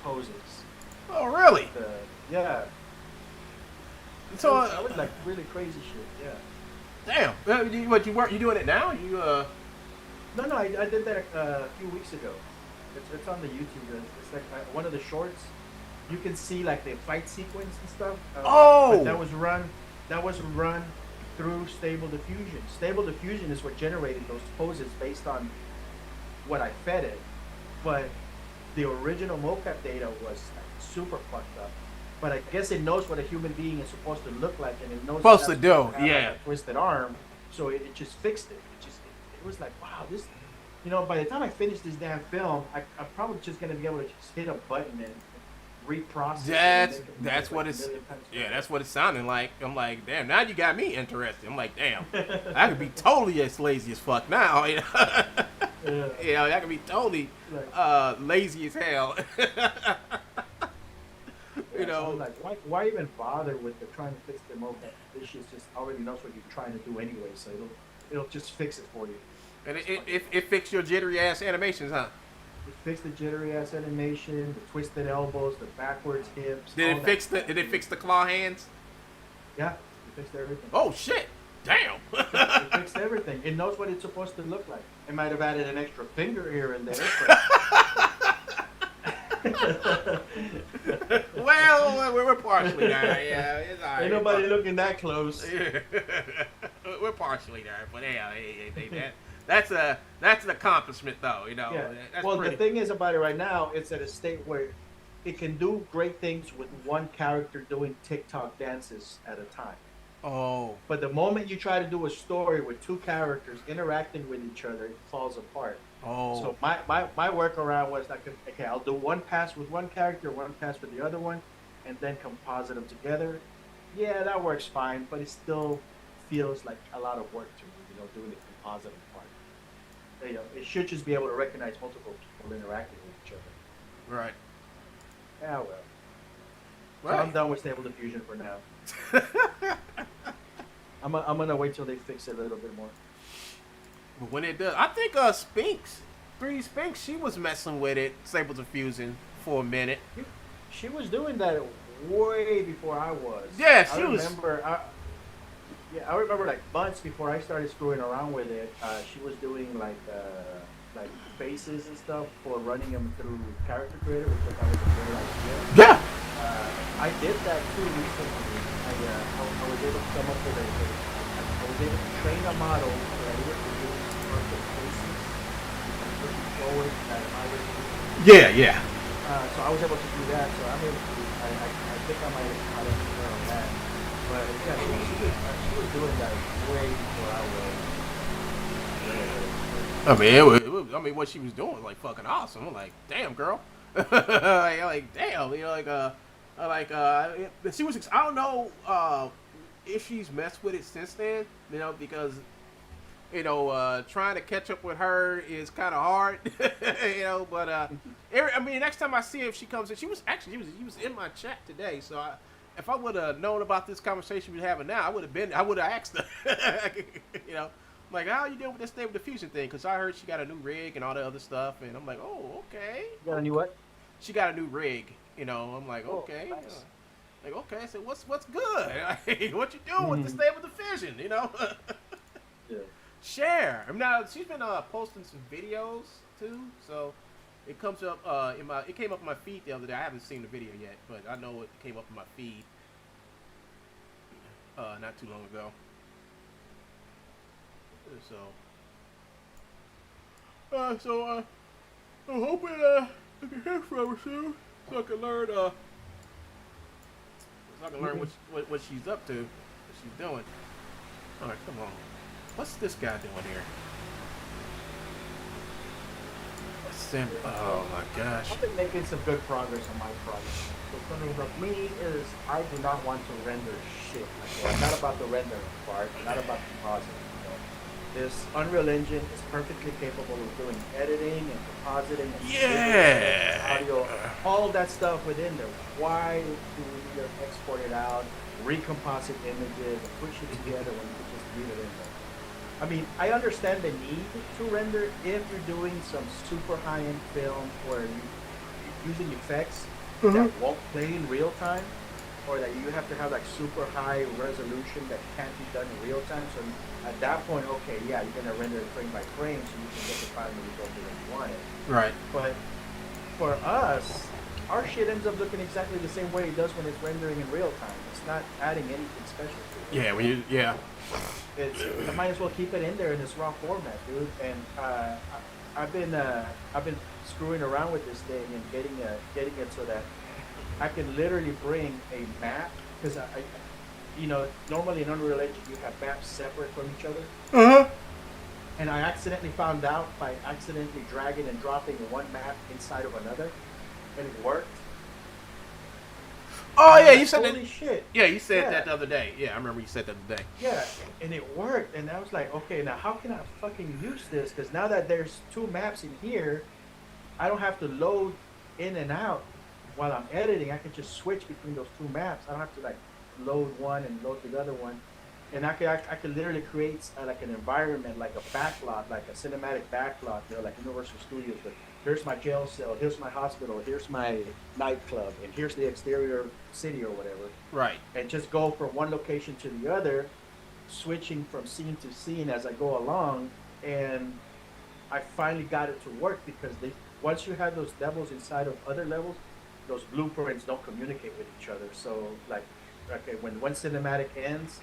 poses. Oh, really? Yeah. So I was like really crazy shit. Yeah. damn. What you doing it now? No, I did that a few weeks ago. It's on the YouTube. It's like one of the shorts. You can see like the fight sequence and stuff. But that was run through Stable Diffusion. Stable Diffusion is what generated those poses based on what I fed it. But the original mocap data was like, super fucked up. But I guess it knows what a human being is supposed to look like, and it knows Supposed to do, like a twisted arm. So it just fixed it. It was like, wow, this. You know, by the time I finish this damn film, I'm probably just gonna be able to just hit a button and reprocess. That's what it's. Yeah, that's what it's sounding like. I'm like, damn. Now you got me interested. I'm like, damn. I could be totally as lazy as fuck now. You know, you know, I could be totally lazy as hell. You know, so I'm like, why even bother with the trying to fix the mocap? This shit just already knows what you're trying to do anyway, so it'll just fix it for you. And it fixed your jittery ass animations, huh? It fixed the jittery ass animation, the twisted elbows, the backwards hips. Did it fix the claw hands? Yeah, it fixed everything. Oh shit! Damn. It fixed everything. It knows what it's supposed to look like. It might have added an extra finger here and there. But Well, we're partially there. Yeah, it's all right. Ain't nobody looking that close. We're partially there, but yeah, that's an accomplishment, though. Yeah. That's Well, pretty. the thing is about it right now, it's at a state where it can do great things with one character doing TikTok dances at a time. Oh, But the moment you try to do a story with two characters interacting with each other, it falls apart. oh, So my workaround was like, okay, I'll do one pass with one character, one pass with the other one, and then composite them together. Yeah, that works fine, but it still feels like a lot of work to me, doing the composite part. It should just be able to recognize multiple people interacting with each other. right, Yeah, well. So right. I'm done with Stable Diffusion for now. I'm gonna wait till they fix it a little bit more. But when it does, I think Spinks, 3D Spinks, she was messing with it, Stable Diffusion for a minute. She was doing that way before I was. Yeah, I she was. remember. I remember like months before I started screwing around with it. She was doing like faces and stuff for running them through Character Creator, which I thought was a great idea. Yeah. I did that too recently. I was able to come up with I was able to train a model that I able to do perfect faces, looking forward at my resolution. Yeah, yeah. So I was able to do that. So I'm able to. I think I might have to learn on that. But yeah, she was doing that way before I was. I mean, I mean, what she was doing was like fucking awesome. I'm like, damn, girl. like, damn. She was. I don't know if she's messed with it since then. Because trying to catch up with her is kind of hard. But I mean, next time I see her, if she comes in, she was in my chat today. So if I would have known about this conversation we're having now, I would have asked her. Like, how are you doing with this Stable Diffusion thing? Because I heard she got a new rig and all the other stuff, and I'm like, oh, okay. You got a new what? She got a new rig. I'm like, okay. Nice. Like, okay, so what's good? What you doing with the Stable Diffusion? Yeah. Share. I mean, now she's been posting some videos too, so it comes up it came up in my feed the other day. I haven't seen the video yet, but I know it came up in my feed not too long ago. So I'm hoping I can hear from her soon, so I can learn what she's up to, what she's doing. All right, come on. What's this guy doing here? Oh my gosh. I've been making some good progress on my project. The thing with me is I do not want to render shit. It's not about the rendering part, not about compositing. This Unreal Engine is perfectly capable of doing editing and compositing and yeah, audio, all that stuff within there. Why do we need to export it out, recomposite images, and push it together when you can just leave it in there? I mean, I understand the need to render if you're doing some super high-end film where you're using effects that won't play in real time, or that you have to have like super high resolution that can't be done in real time. So at that point, okay, yeah, you're gonna render it frame by frame so you can get the final result that you want it. Right. But for us, our shit ends up looking exactly the same way it does when it's rendering in real time. It's not adding anything special to it. Yeah, I might as well keep it in there in this raw format, dude. And I've been screwing around with this thing and getting it so that I can literally bring a map, because normally in Unreal Engine you have maps separate from each other. And I accidentally found out by accidentally dragging and dropping one map inside of another, and it worked. Oh yeah, you said holy that. Shit. Yeah, you said that the other day. Yeah, I remember you said that the other day. Yeah, and it worked, and I was like, okay, now how can I fucking use this? Because now that there's two maps in here, I don't have to load in and out while I'm editing. I can just switch between those two maps. I don't have to like load one and load the other one, and I could literally create like an environment, like a backlot, like a cinematic backlot, like Universal Studios. But here's my jail cell, here's my hospital, here's my nightclub, and here's the exterior city or whatever. Right. And just go from one location to the other, switching from scene to scene as I go along. And I finally got it to work because once you have those levels inside of other levels, those blueprints don't communicate with each other. So like, okay, when one cinematic ends,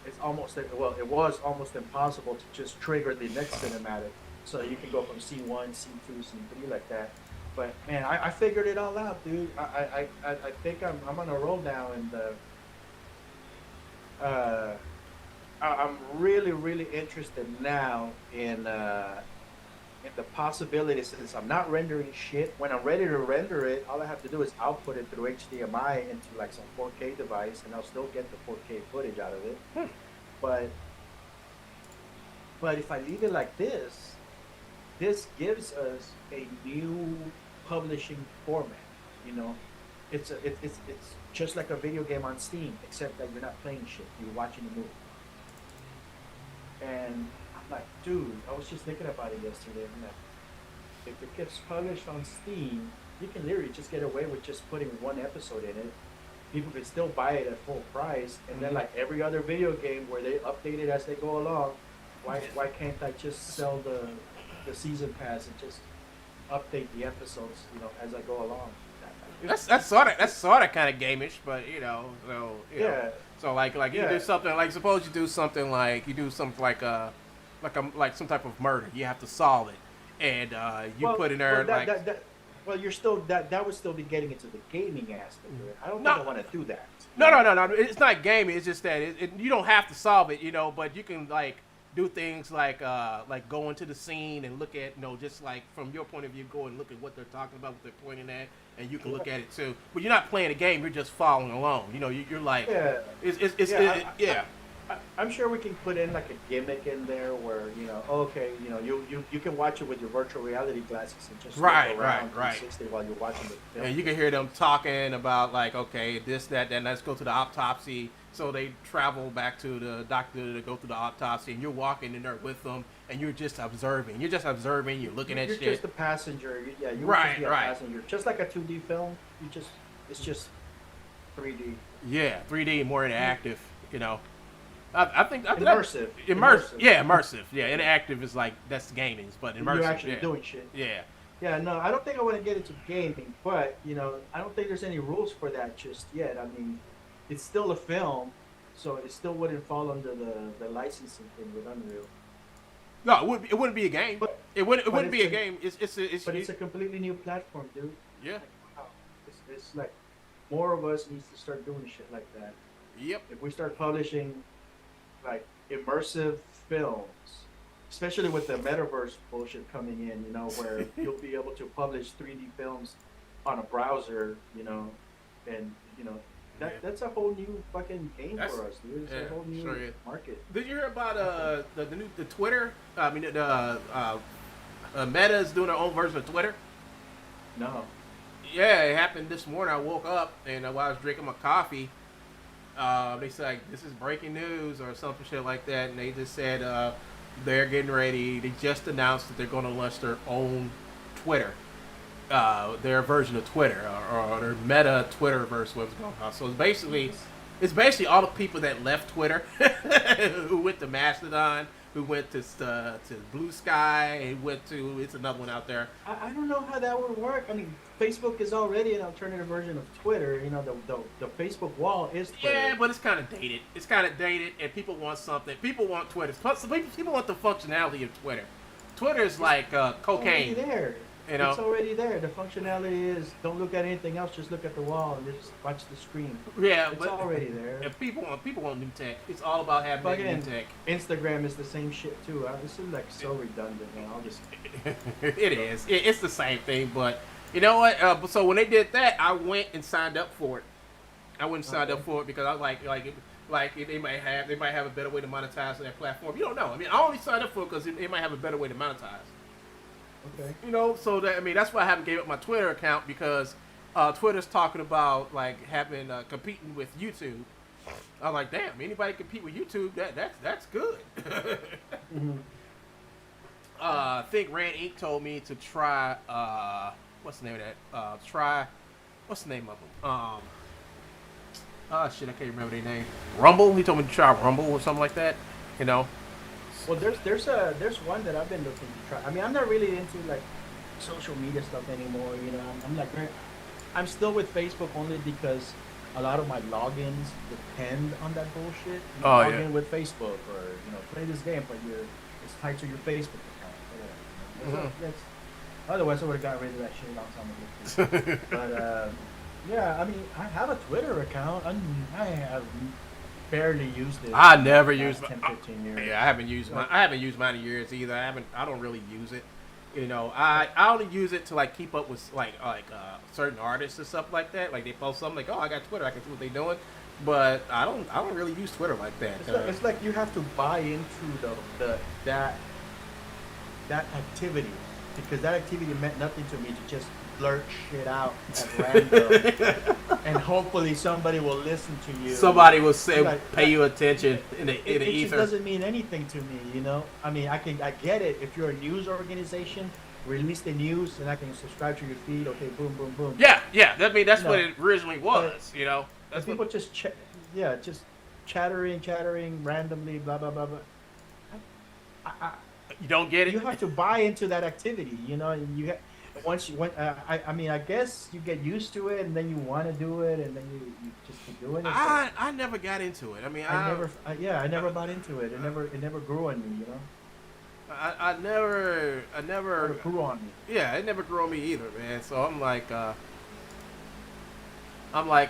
it's almost well, it was almost impossible to just trigger the next cinematic. So you can go from C1, C2, C3 like that. But man, I figured it all out, dude. I think I'm on a roll now, and I'm really really interested now in the possibilities. Since I'm not rendering shit, when I'm ready to render it, all I have to do is output it through HDMI into like some 4K device, and I'll still get the 4K footage out of it. But if I leave it like this gives us a new publishing format. You know, it's just like a video game on Steam, except that you're not playing shit, you're watching a movie. And I'm like, dude, I was just thinking about it yesterday. I'm like, if it gets published on Steam, you can literally just get away with just putting one episode in it. People can still buy it at full price, and then like every other video game where they update it as they go along, why can't I just sell the season pass and just update the episodes, you know, as I go along? That's sort of kind of gamish, but you know, so you know. So like you do something like, suppose you do something like like some type of murder, you have to solve it, and you put in there well, you're still that would still be getting into the gaming aspect of it. I don't think I want to do that. No. It's not gaming. It's just that you don't have to solve it, you know, but you can like do things like go into the scene and look at, you know, just like from your point of view, go and look at what they're talking about, what they're pointing at, and you can look at it too. But you're not playing a game. You're just following along. You know, you're like, I'm sure we can put in like a gimmick in there where, you know, okay, you know, you can watch it with your virtual reality glasses and just look around 360 while you're watching the film. And you can hear them talking about like, okay, this, that, then let's go to the autopsy. So they travel back to the doctor to go through the autopsy, and you're walking in there with them, and you're just observing. You're looking at shit. You're just a passenger. Yeah, you're just a passenger. Just like a 2D film, it's just 3D. Yeah, 3D, more interactive, you know. I think immersive. Yeah, immersive. Yeah, interactive is like, that's gaming, but immersive. You're actually doing shit. Yeah. Yeah, no, I don't think I want to get into gaming, but you know, I don't think there's any rules for that just yet. I mean, it's still a film, so it still wouldn't fall under the licensing thing with Unreal. No, it wouldn't be a game. But it wouldn't be a game. It's a completely new platform, dude. Yeah. Like, wow. It's like more of us needs to start doing shit like that. Yep. If we start publishing like immersive films, especially with the metaverse bullshit coming in, you know, where you'll be able to publish 3D films on a browser, you know, and you know. That's a whole new fucking game for us, dude. It's a whole new market. Did you hear about the Twitter? I mean, Meta is doing their own version of Twitter. No. Yeah, it happened this morning. I woke up and while I was drinking my coffee, they said like, this is breaking news or some shit like that, and they just said they're getting ready. They just announced that they're going to launch their own Twitter. Their version of Twitter or their meta Twitterverse, what's going on. So it's basically all the people that left Twitter, who went to Mastodon, who went to Blue Sky, who went to, it's another one out there. I don't know how that would work. I mean, Facebook is already an alternative version of Twitter. You know, the Facebook wall is Twitter. Yeah, but it's kind of dated. And people want something. People want Twitter. People want the functionality of Twitter. Twitter is like cocaine. It's already there. You know? It's already there. The functionality is don't look at anything else. Just look at the wall and just watch the screen. Yeah, it's already there. And people want new tech. It's all about having new tech. Instagram is the same shit too. This is like so redundant, man. I'll just. It is. It's the same thing, but you know what? So when they did that, I went and signed up for it. I went and signed up for it because I was like they might have a better way to monetize on that platform. You don't know. I mean, I only signed up for it because they might have a better way to monetize. Okay. You know, so that's why I haven't gave up my Twitter account, because Twitter's talking about like having competing with YouTube. I'm like, damn, anybody compete with YouTube? That's good. Mm-hmm. I think Rand Inc. told me to try. What's the name of that? What's the name of them? Shit, I can't remember their name. Rumble. He told me to try Rumble or something like that. You know. Well, there's one that I've been looking to try. I mean, I'm not really into like social media stuff anymore. You know, I'm like, I'm still with Facebook only because a lot of my logins depend on that bullshit. You know, Oh log yeah. in with Facebook, or play this game, but it's tied to your Facebook account. Whatever. That's otherwise I would have got rid of that shit a long time ago. But yeah, I mean, I have a Twitter account. I have barely used it I in never the used last 10, 15 years. yeah, I haven't used mine. I haven't used mine in years either. I don't really use it. You know, I only use it to like keep up with certain artists and stuff like that. Like they post something like, oh, I got Twitter, I can see what they're doing. But I don't really use Twitter like that. It's like you have to buy into that activity, because that activity meant nothing to me to just blurt shit out at random, and hopefully somebody will listen to you. Somebody will say, Like, pay you attention in the it ether. just doesn't mean anything to me, you know. I mean, I get it. If you're a news organization, release the news, and I can subscribe to your feed. Okay, boom, boom, boom. Yeah. I mean, that's No. what it originally was. You know, that's If people what. just just chattering randomly, blah blah blah blah. You don't get You it. have to buy into that activity, you know. And once you went, I mean, I guess you get used to it, and then you want to do it, and then you just keep doing it. I never got into it. I mean, I never bought into it. It never grew on me, you know. I never. It never grew on me. Yeah, it never grew on me either, man. So I'm like,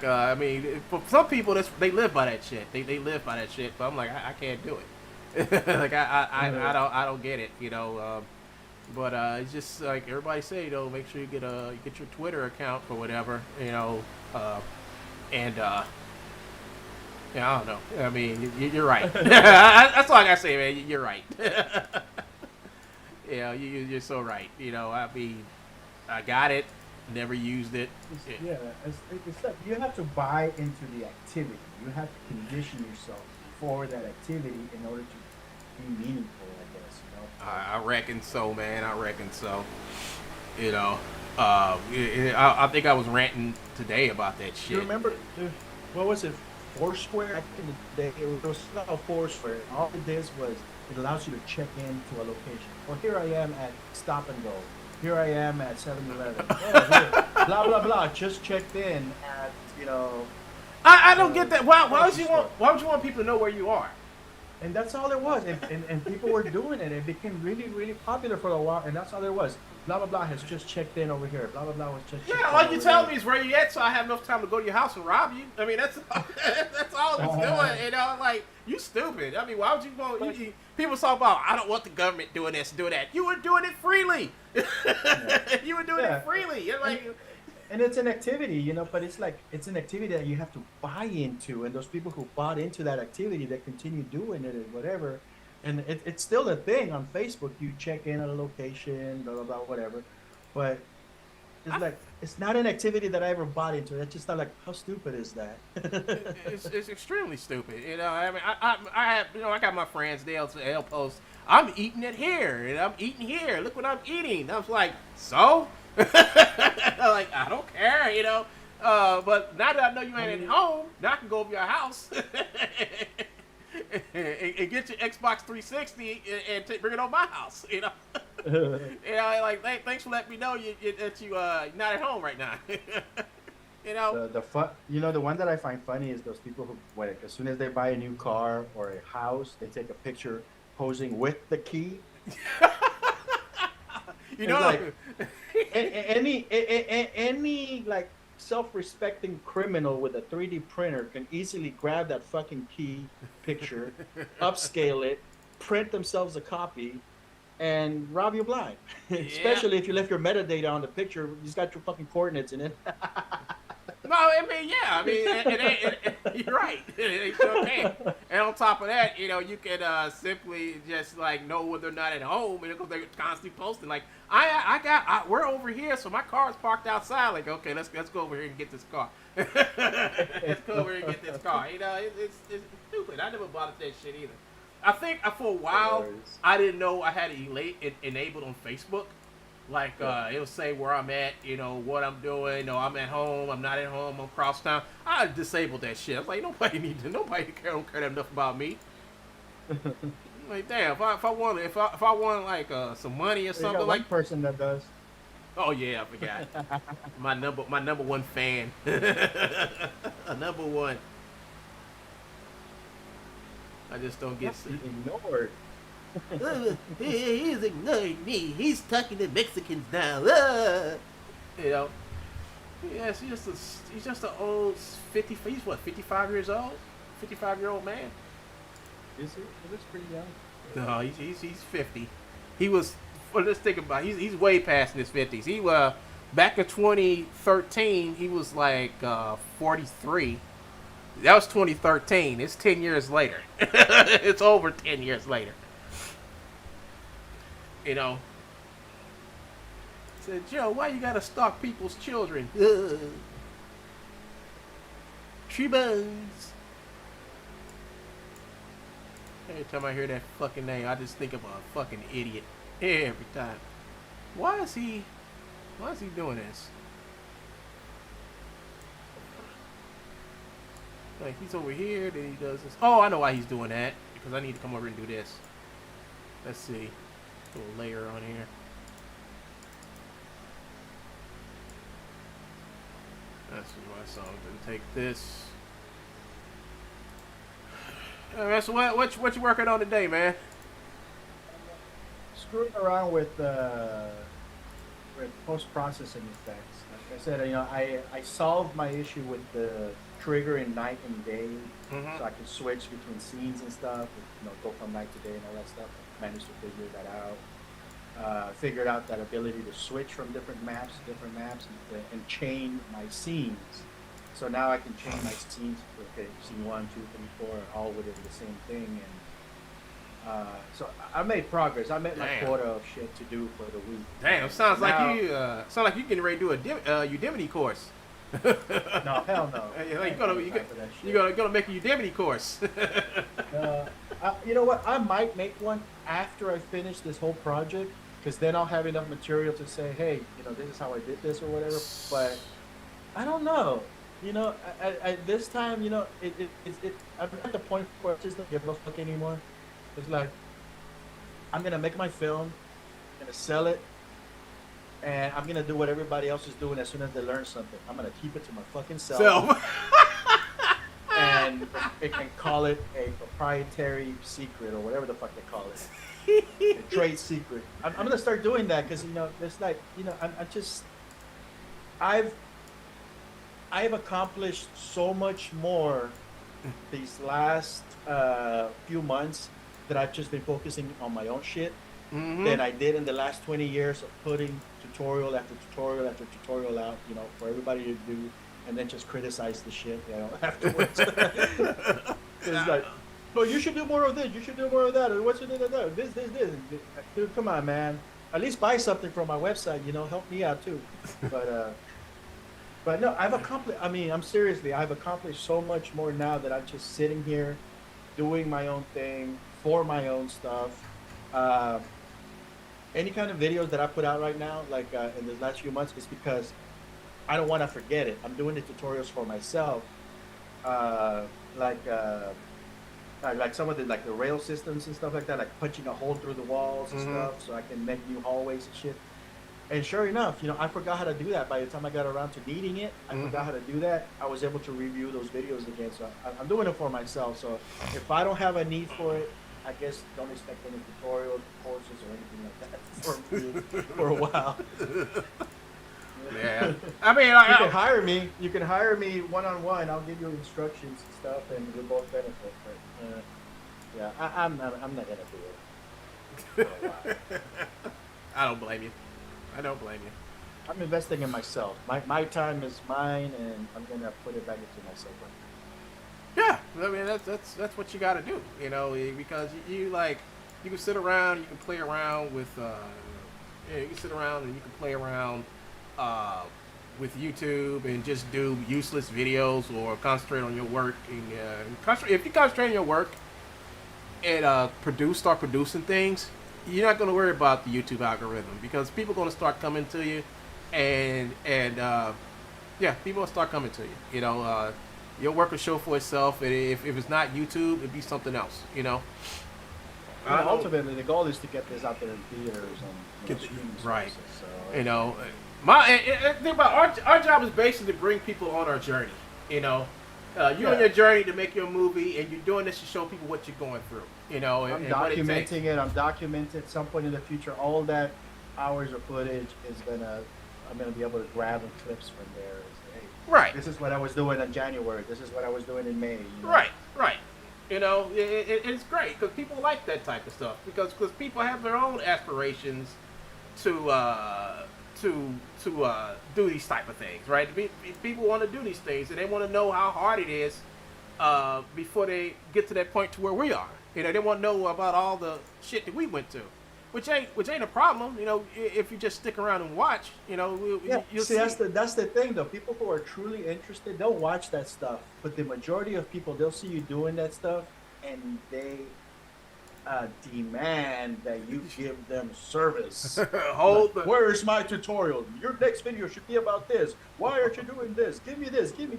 I mean, for some people, they live by that shit. They live by that shit. But I'm like, I can't do it. Like I don't get it, you know. But it's just like everybody say, you know, make sure you get your Twitter account or whatever, you know. And yeah, I don't know. I mean, you're right. That's all I gotta say, man. You're right. Yeah, you're so right. You know, I mean, I got it, never used it. It's like you have to buy into the activity. You have to condition yourself for that activity in order to be meaningful, I guess, you know. I reckon so, man. I reckon so. You know, I think I was ranting today about that shit. You remember, what was it, Foursquare? Back in the day, it was not Foursquare. All it did was it allows you to check into a location. Well, here I am at Stop and Go. Here I am at 7-Eleven. Blah blah blah. Just checked in at, you know. I don't get that. Why would you want people to know where you are? And that's all there was. And people were doing it. It became really, really popular for a while. And that's all there was. Blah, blah, blah has just checked in over here. Blah, blah, blah was just checked in. Yeah, all you tell me is where you at, so I have enough time to go to your house and rob you. I mean, that's all it's doing. You know, like, you stupid. I mean, why would you want? People talk about, I don't want the government doing this, doing that. You were doing it freely. You were doing it freely. You're like. And it's an activity, you know, but it's an activity that you have to buy into, and those people who bought into that activity, they continue doing it and whatever, and it's still a thing on Facebook. You check in at a location, blah blah blah, whatever, but it's not an activity that I ever bought into. It's just not like, how stupid is that? It's extremely stupid, you know. I mean, I have, you know, I got my friends. They'll post, I'm eating it here, and I'm eating here. Look what I'm eating. I was like, so. Like, I don't care, you know. But now that I know you ain't at home, now I can go over your house and get your Xbox 360 and bring it on my house, you know. You know, like, thanks for letting me know that you not at home right now. You know. The one that I find funny is those people who, like, as soon as they buy a new car or a house, they take a picture posing with the key. You know, like, any like self-respecting criminal with a 3D printer can easily grab that fucking key picture, upscale it, print themselves a copy, and rob you blind. Especially if you left your metadata on the picture, it's got your fucking coordinates in it. No, I mean, yeah, I mean, you're right. It sure can. And on top of that, you know, you can simply just like know when they're not at home, because they're constantly posting. Like, we're over here, so my car is parked outside. Like, okay, let's go over here and get this car. Let's go over here and get this car. You know, it's stupid. I never bothered that shit either. I think for a while I didn't know I had it enabled on Facebook. Like, it'll say where I'm at, you know, what I'm doing. You know, I'm at home, I'm not at home, I'm across town. I disabled that shit. I was like, nobody don't care enough about me. Like, damn, if I want like some money or something, got like one person that does. Oh yeah, I forgot. My number one fan. Number one. I just don't get. Not be ignored. He's ignoring me. He's talking to Mexicans now. You know. Yes, he's just an old 50. He's what, 55 years old? 55-year-old man. Is he? He looks pretty young. No, he's 50. He was. Well, let's think about it. He's way past in his 50s. He back in 2013, he was like 43. That was 2013. It's 10 years later. It's over 10 years later. You know. Said, Joe, why you gotta stalk people's children? Tree buns. Every time I hear that fucking name, I just think of a fucking idiot. Every time. Why is he doing this? Like, he's over here, then he does this. Oh, I know why he's doing that. Because I need to come over and do this. Let's see. Put a layer on here. That's my song. Then take this. Alright, so what you working on today, man? Screwing around with post-processing effects. Like I said, I solved my issue with the trigger in night and day, so I can switch between scenes and stuff. Go from night to day and all that stuff. Managed to figure that out. Figured out that ability to switch from different maps and chain my scenes. So now I can chain my scenes. Okay, scene 1, 2, 3, 4, all within the same thing. And so I made progress. I met my quota of shit to do for the week. Damn, sounds like you getting ready to do a Udemy course. No, hell no. You're gonna make a Udemy course. You know what? I might make one after I finish this whole project, because then I'll have enough material to say, hey, this is how I did this or whatever. But I don't know. This time, I'm at the point where I just don't give a fuck anymore. It's like, I'm gonna make my film, I'm gonna sell it, and I'm gonna do what everybody else is doing as soon as they learn something. I'm gonna keep it to my fucking self. And call it a proprietary secret or whatever the fuck they call it. A trade secret. I'm gonna start doing that because it's like I've accomplished so much more these last few months that I've just been focusing on my own shit than I did in the last 20 years of putting tutorial after tutorial after tutorial out, for everybody to do, and then just criticize the shit, afterwards. It's like, oh, you should do more of this, you should do more of that, and what should do that, this. Dude, come on, man. At least buy something from my website, help me out too. But no, I've accomplished so much more now that I'm just sitting here doing my own thing for my own stuff. Any kind of videos that I put out right now, like in the last few months, is because I don't want to forget it. I'm doing the tutorials for myself, like some of the rail systems and stuff like that, like punching a hole through the walls and stuff, so I can make new hallways and shit. And sure enough, I forgot how to do that by the time I got around to needing it. I forgot how to do that. I was able to review those videos again. So I'm doing it for myself. So if I don't have a need for it, I guess don't expect any tutorials, courses, or anything like that for a while. Yeah. I mean, you can hire me. You can hire me one-on-one. I'll give you instructions and stuff, and we'll both benefit. But yeah, I'm not gonna do it for a while. I don't blame you. I'm investing in myself. My time is mine, and I'm gonna put it back into myself. Yeah, I mean that's what you got to do, because you can sit around, you can play around with, you can sit around and you can play around with YouTube and just do useless videos, or concentrate on your work. And if you concentrate on your work and start producing things, you're not going to worry about the YouTube algorithm, because people are going to start coming to you, and people will start coming to you. Your work will show for itself, and if it's not YouTube, it'd be something else. I know. ultimately the goal is to get this out there in theaters and Get the- streaming right. services. So You know, think about our job is basically to bring people on our journey. You know, you're on your journey to make your movie, and you're doing this to show people what you're going through. You know, I'm and what it takes. documenting it. I'm documenting at some point in the future. All that hours of footage I'm gonna be able to grab clips from there. And say, hey, Right. this is what I was doing in January. This is what I was doing in May. You know? Right. You know, it's great because people like that type of stuff because people have their own aspirations to do these type of things, right? People want to do these things and they want to know how hard it is before they get to that point to where we are. You know, they want to know about all the shit that we went to, which ain't a problem. You know, if you just stick around and watch, you know, you'll see. That's the thing though. People who are truly interested, they'll watch that stuff. But the majority of people, they'll see you doing that stuff, and they demand that you give them service. Where's my tutorial? Your next video should be about this. Why aren't you doing this? Give me this. Give me.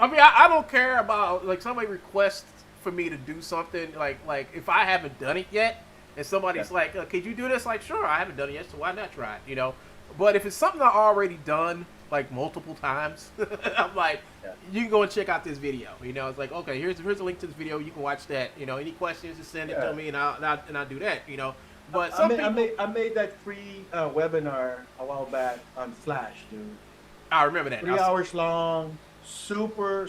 I mean, I don't care about like somebody requests for me to do something like if I haven't done it yet. And somebody's like, could you do this? Like, sure, I haven't done it yet, so why not try it? You know? But if it's something I already done, like, multiple times, I'm like, you can go and check out this video. You know, it's like, okay, here's a link to this video. You can watch that. You know, any questions, just send it to me, and I'll do that, you know? But I made that free webinar a while back on Flash, dude. I remember that. 3 hours long, super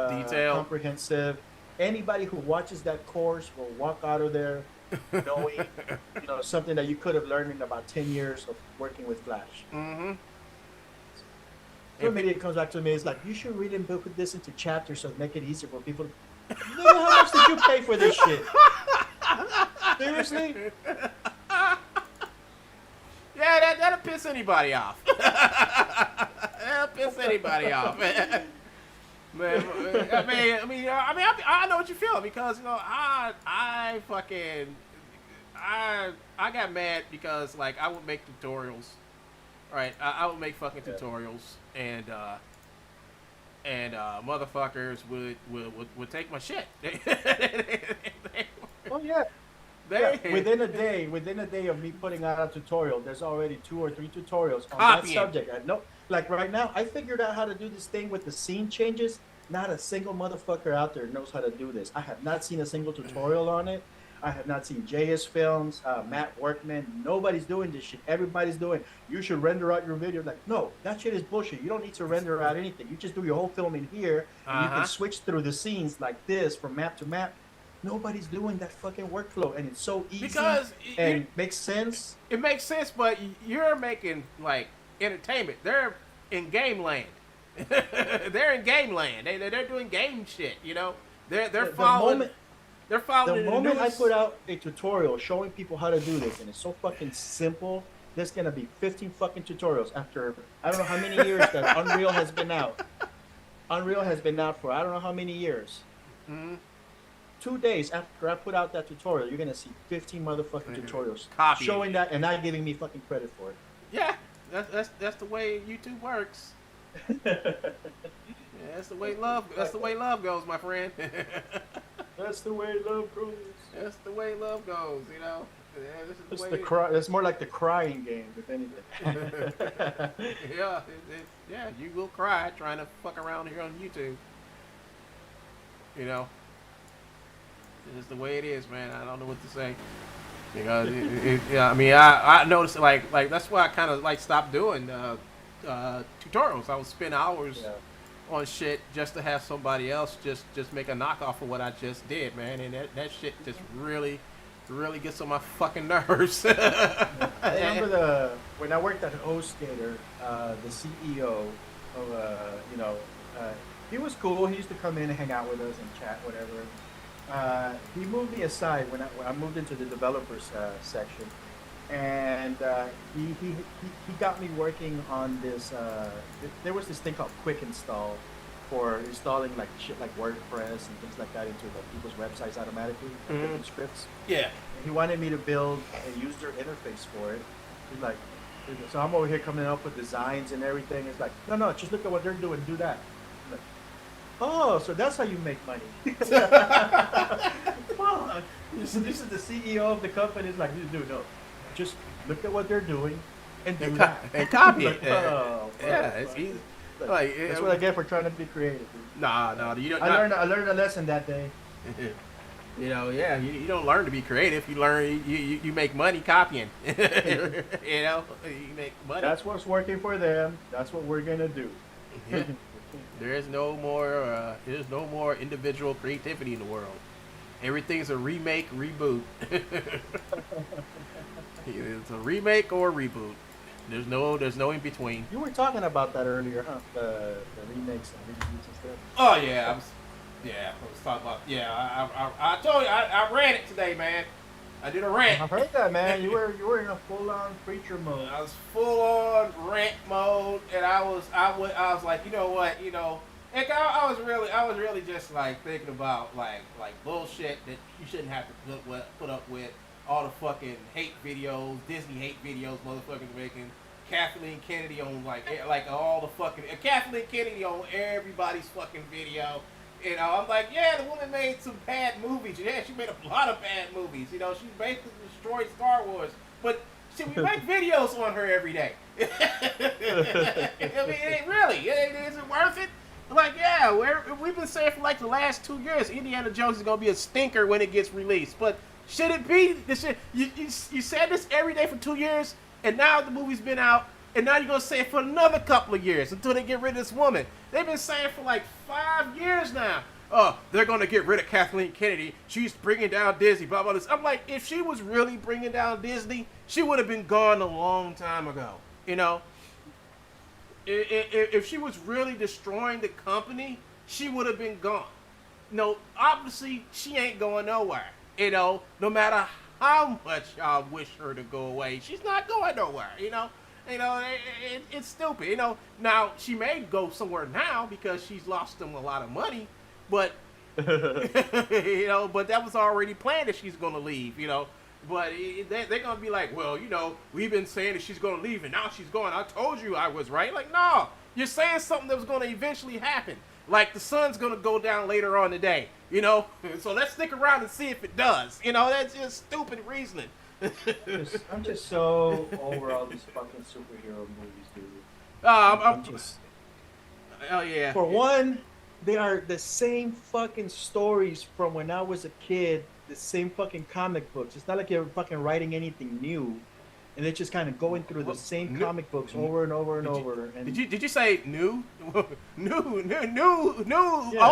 detailed, comprehensive. Anybody who watches that course will walk out of there knowing, you know, something that you could have learned in about 10 years of working with Flash. Mm-hmm. So immediately it comes back to me, it's like, you should read and put this into chapters so make it easier for people. Nigga, how much did you pay for this shit? Seriously? Yeah, that'll piss anybody off. That'll piss anybody off. Man, I know what you feel because you know I got mad because like I would make tutorials, right? I would make fucking tutorials and motherfuckers would take my shit. Oh yeah. Within a day of me putting out a tutorial, there's already 2 or 3 tutorials on that subject. Like right now, I figured out how to do this thing with the scene changes. Not a single motherfucker out there knows how to do this. I have not seen a single tutorial on it. I have not seen JS Films, Matt Workman. Nobody's doing this shit. Everybody's doing, you should render out your video. Like, no, that shit is bullshit. You don't need to render out anything. You just do your whole film in here. And you can switch through the scenes like this from map to map. Nobody's doing that fucking workflow, and it's so easy because it makes sense. It makes sense, but you're making like entertainment. They're in game land. They're in game land. They're doing game shit. You know, they're following. They're following. The moment I put out a tutorial showing people how to do this, and it's so fucking simple, there's gonna be 15 fucking tutorials after I don't know how many years that Unreal has been out. Unreal has been out for I don't know how many years. Mm-hmm. 2 days after I put out that tutorial, you're gonna see 15 motherfucking tutorials showing that and not giving me fucking credit for it. Yeah, that's the way YouTube works. Yeah, that's the way love. That's the way love goes, my friend. That's the way love goes. That's the way love goes. You know. Yeah, this is That's more like the crying game, if anything. Yeah, you will cry trying to fuck around here on YouTube. You know. It's the way it is, man. I don't know what to say. Because I mean, I noticed like that's why I kind of like stopped doing tutorials. I would spend hours on shit just to have somebody else just make a knockoff of what I just did, man. And that shit just really gets on my fucking nerves. I remember when I worked at HostGator, the CEO of he was cool. He used to come in and hang out with us and chat, whatever. He moved me aside when I moved into the developers section, and he got me working on this. There was this thing called Quick Install for installing like shit like WordPress and things like that into like people's websites automatically, different scripts. Yeah. And he wanted me to build a user interface for it. He's like, so I'm over here coming up with designs and everything. It's like, no, just look at what they're doing. Do that. Oh, so that's how you make money. What fuck? This is the CEO of the company. It's like, dude, no, just look at what they're doing and do that. And copy it. Like, oh, yeah, fuck, it's fuck. easy. That's what I get for trying to be creative. Dude. Nah, you don't. I learned a lesson that day. You know, yeah, you don't learn to be creative. You learn, you make money copying. You know, you make money. That's what's working for them. That's what we're gonna do. Yeah. There's no more individual creativity in the world. Everything's a remake, reboot. It's a remake or a reboot. There's no in between. You were talking about that earlier, huh? The remakes and reboots and stuff. Oh yeah, I was talking about. Yeah, I told you I ran it today, man. I did a rant. I've heard that, man. You were in a full-on preacher mode. I was full on rant mode, and I was like, you know what, and I was really just like thinking about like bullshit that you shouldn't have to put up with. All the fucking hate videos, Disney hate videos, motherfuckers making. Kathleen Kennedy on like all the fucking Kathleen Kennedy on everybody's fucking video. You know, I'm like, yeah, the woman made some bad movies. Yeah, she made a lot of bad movies. You know, she basically destroyed Star Wars. But we make videos on her every day. I mean, it ain't really. Is it worth it? Like, yeah, we've been saying for like the last 2 years, Indiana Jones is gonna be a stinker when it gets released. But should it be? You said this every day for 2 years, and now the movie's been out. And now you're going to say it for another couple of years until they get rid of this woman. They've been saying for like 5 years now. Oh, they're going to get rid of Kathleen Kennedy. She's bringing down Disney, blah, blah, blah. I'm like, if she was really bringing down Disney, she would have been gone a long time ago. You know? If she was really destroying the company, she would have been gone. No, obviously, she ain't going nowhere. You know, no matter how much y'all wish her to go away, she's not going nowhere, you know? You know, it's stupid. You know, now she may go somewhere now because she's lost them a lot of money, but you know, but that was already planned that she's going to leave. You know, but they're going to be like, well, you know, we've been saying that she's going to leave, and now she's going. I told you I was right. Like, no, you're saying something that was going to eventually happen. Like the sun's going to go down later on today. You know, so let's stick around and see if it does. You know, that's just stupid reasoning. I'm just so over all these fucking superhero movies, dude. I'm just. Oh yeah. For one, they are the same fucking stories from when I was a kid. The same fucking comic books. It's not like you're fucking writing anything new, and they're just kind of going through the same comic books over and over and over. And did you say new? new? Yeah.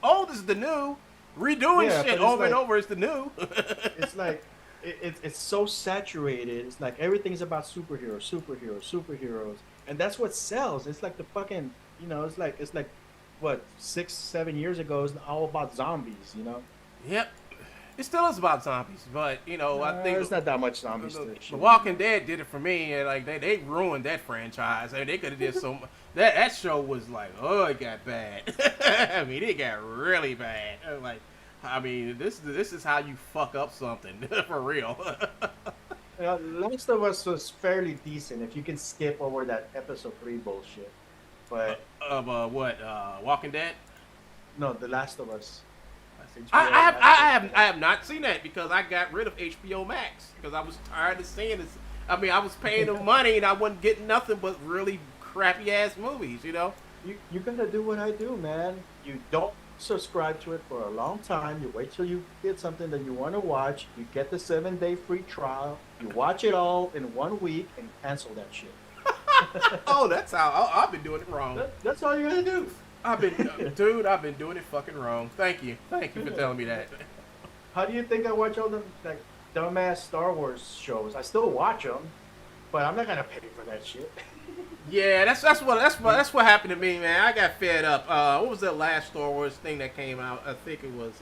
Old is the new. Redoing shit over and over is the new. It's like. It's so saturated. It's like everything's about superheroes, and that's what sells. It's like the fucking, you know, it's like what 6-7 years ago it's all about zombies, you know. Yep, it still is about zombies, but you know, I think there's not that much zombies. The Walking Dead did it for me, and like they ruined that franchise. I mean, they could have did so much. That show was like, oh, it got bad. I mean, it got really bad. Like. I mean, this is how you fuck up something for real. Last of Us was fairly decent if you can skip over that episode 3 bullshit. But what? Walking Dead? No, The Last of Us. I have not seen that because I got rid of HBO Max because I was tired of seeing this. I mean, I was paying them money and I wasn't getting nothing but really crappy ass movies. You know. You gotta do what I do, man. You don't subscribe to it for a long time. You wait till you get something that you want to watch. You get the 7-day free trial. You watch it all in 1 week and cancel that shit. Oh, that's how I've been doing it wrong. That's all you gotta do. I've been doing it fucking wrong. Thank you for telling me that. How do you think I watch all the like dumbass Star Wars shows? I still watch them, but I'm not gonna pay for that shit. Yeah, that's what happened to me, man. I got fed up. What was that last Star Wars thing that came out? I think it was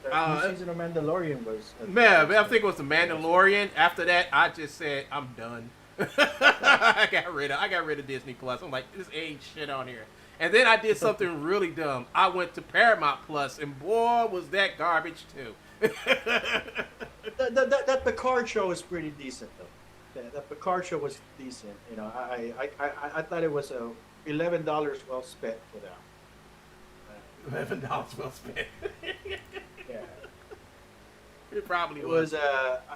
the new season of Mandalorian was. Man, I think it was the Mandalorian. After that, I just said I'm done. I got rid of Disney Plus. I'm like, this ain't shit on here. And then I did something really dumb. I went to Paramount Plus, and boy, was that garbage too. That Picard show is pretty decent though. The Picard show was decent. You know, I thought it was $11 well spent for that. $11 well spent. Yeah. It probably It was. was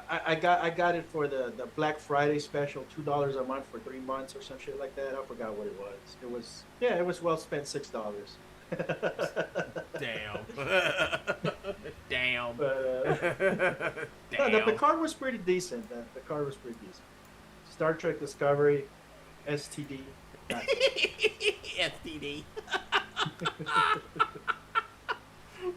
I got it for the Black Friday special, $2 a month for 3 months or some shit like that. I forgot what it was. It was yeah, it was well spent $6. Damn. Damn. But no, the Damn. card was pretty decent. The card was pretty decent. Star Trek Discovery, STD, not bad. STD.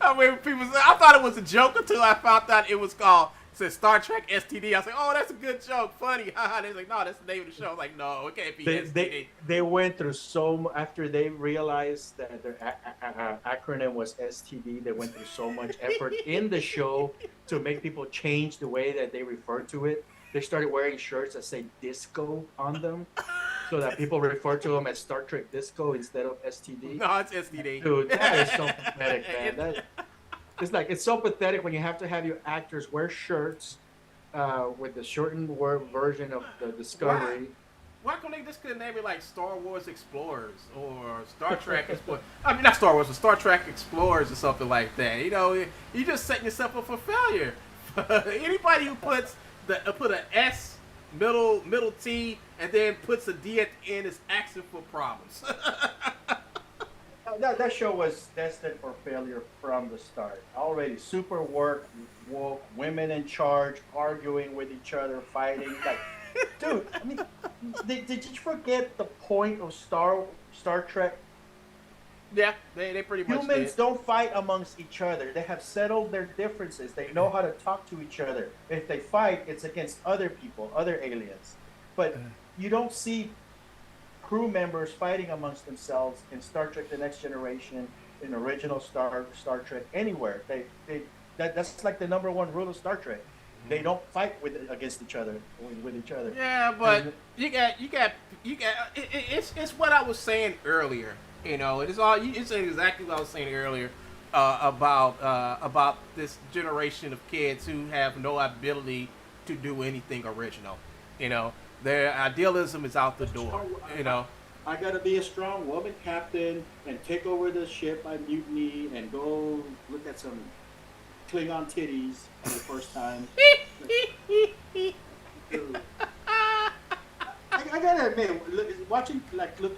I mean, I thought it was a joke until I found out it was called. It said Star Trek STD. I was like, oh, that's a good joke, funny. They're like, no, that's the name of the show. I was like, no, it can't be They, STD. they went through after they realized that their acronym was STD. They went through so much effort in the show to make people change the way that they refer to it. They started wearing shirts that say disco on them so that people refer to them as Star Trek Disco instead of STD. No, it's STD. Dude, that is so pathetic, man. It's so pathetic when you have to have your actors wear shirts with the shortened version of the Discovery. Why couldn't they just name it like Star Wars Explorers or Star Trek Explorers? I mean, not Star Wars, but Star Trek Explorers or something like that. You know, you're just setting yourself up for failure. Anybody who put an S, middle T, and then puts a D at the end is asking for problems. That show was destined for failure from the start. Already super woke, women in charge, arguing with each other, fighting. Like, dude, I mean, did you forget the point of Star Trek? Yeah, they pretty much Humans did. don't fight amongst each other. They have settled their differences. They know how to talk to each other. If they fight, it's against other people, other aliens. But you don't see crew members fighting amongst themselves in Star Trek: The Next Generation, in original Star Trek, anywhere. That's like the number one rule of Star Trek. They don't fight against each other with each other. Yeah, but you got. It's what I was saying earlier. You know, it's exactly what I was saying earlier about this generation of kids who have no ability to do anything original. You know, their idealism is out the door. You know, I gotta be a strong woman captain and take over the ship by mutiny and go look at some Klingon titties for the first time. I gotta admit, looking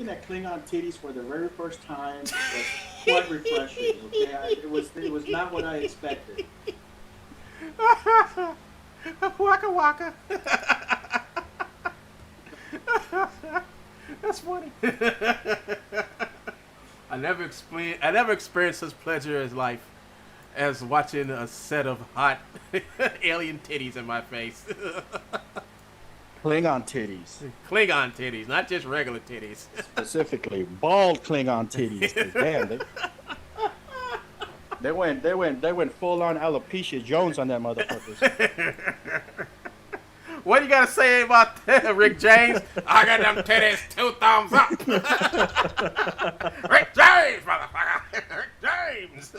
at Klingon titties for the very first time was quite refreshing. Okay, it was not what I expected. Waka waka. That's funny. I never experienced such pleasure as life as watching a set of hot alien titties in my face. Klingon titties. Klingon titties, not just regular titties. Specifically, bald Klingon titties. Damn, they went full on alopecia Jones on that motherfuckers. What you gotta say about that, Rick James? I got them titties 2 thumbs up. Rick James, motherfucker. Rick James.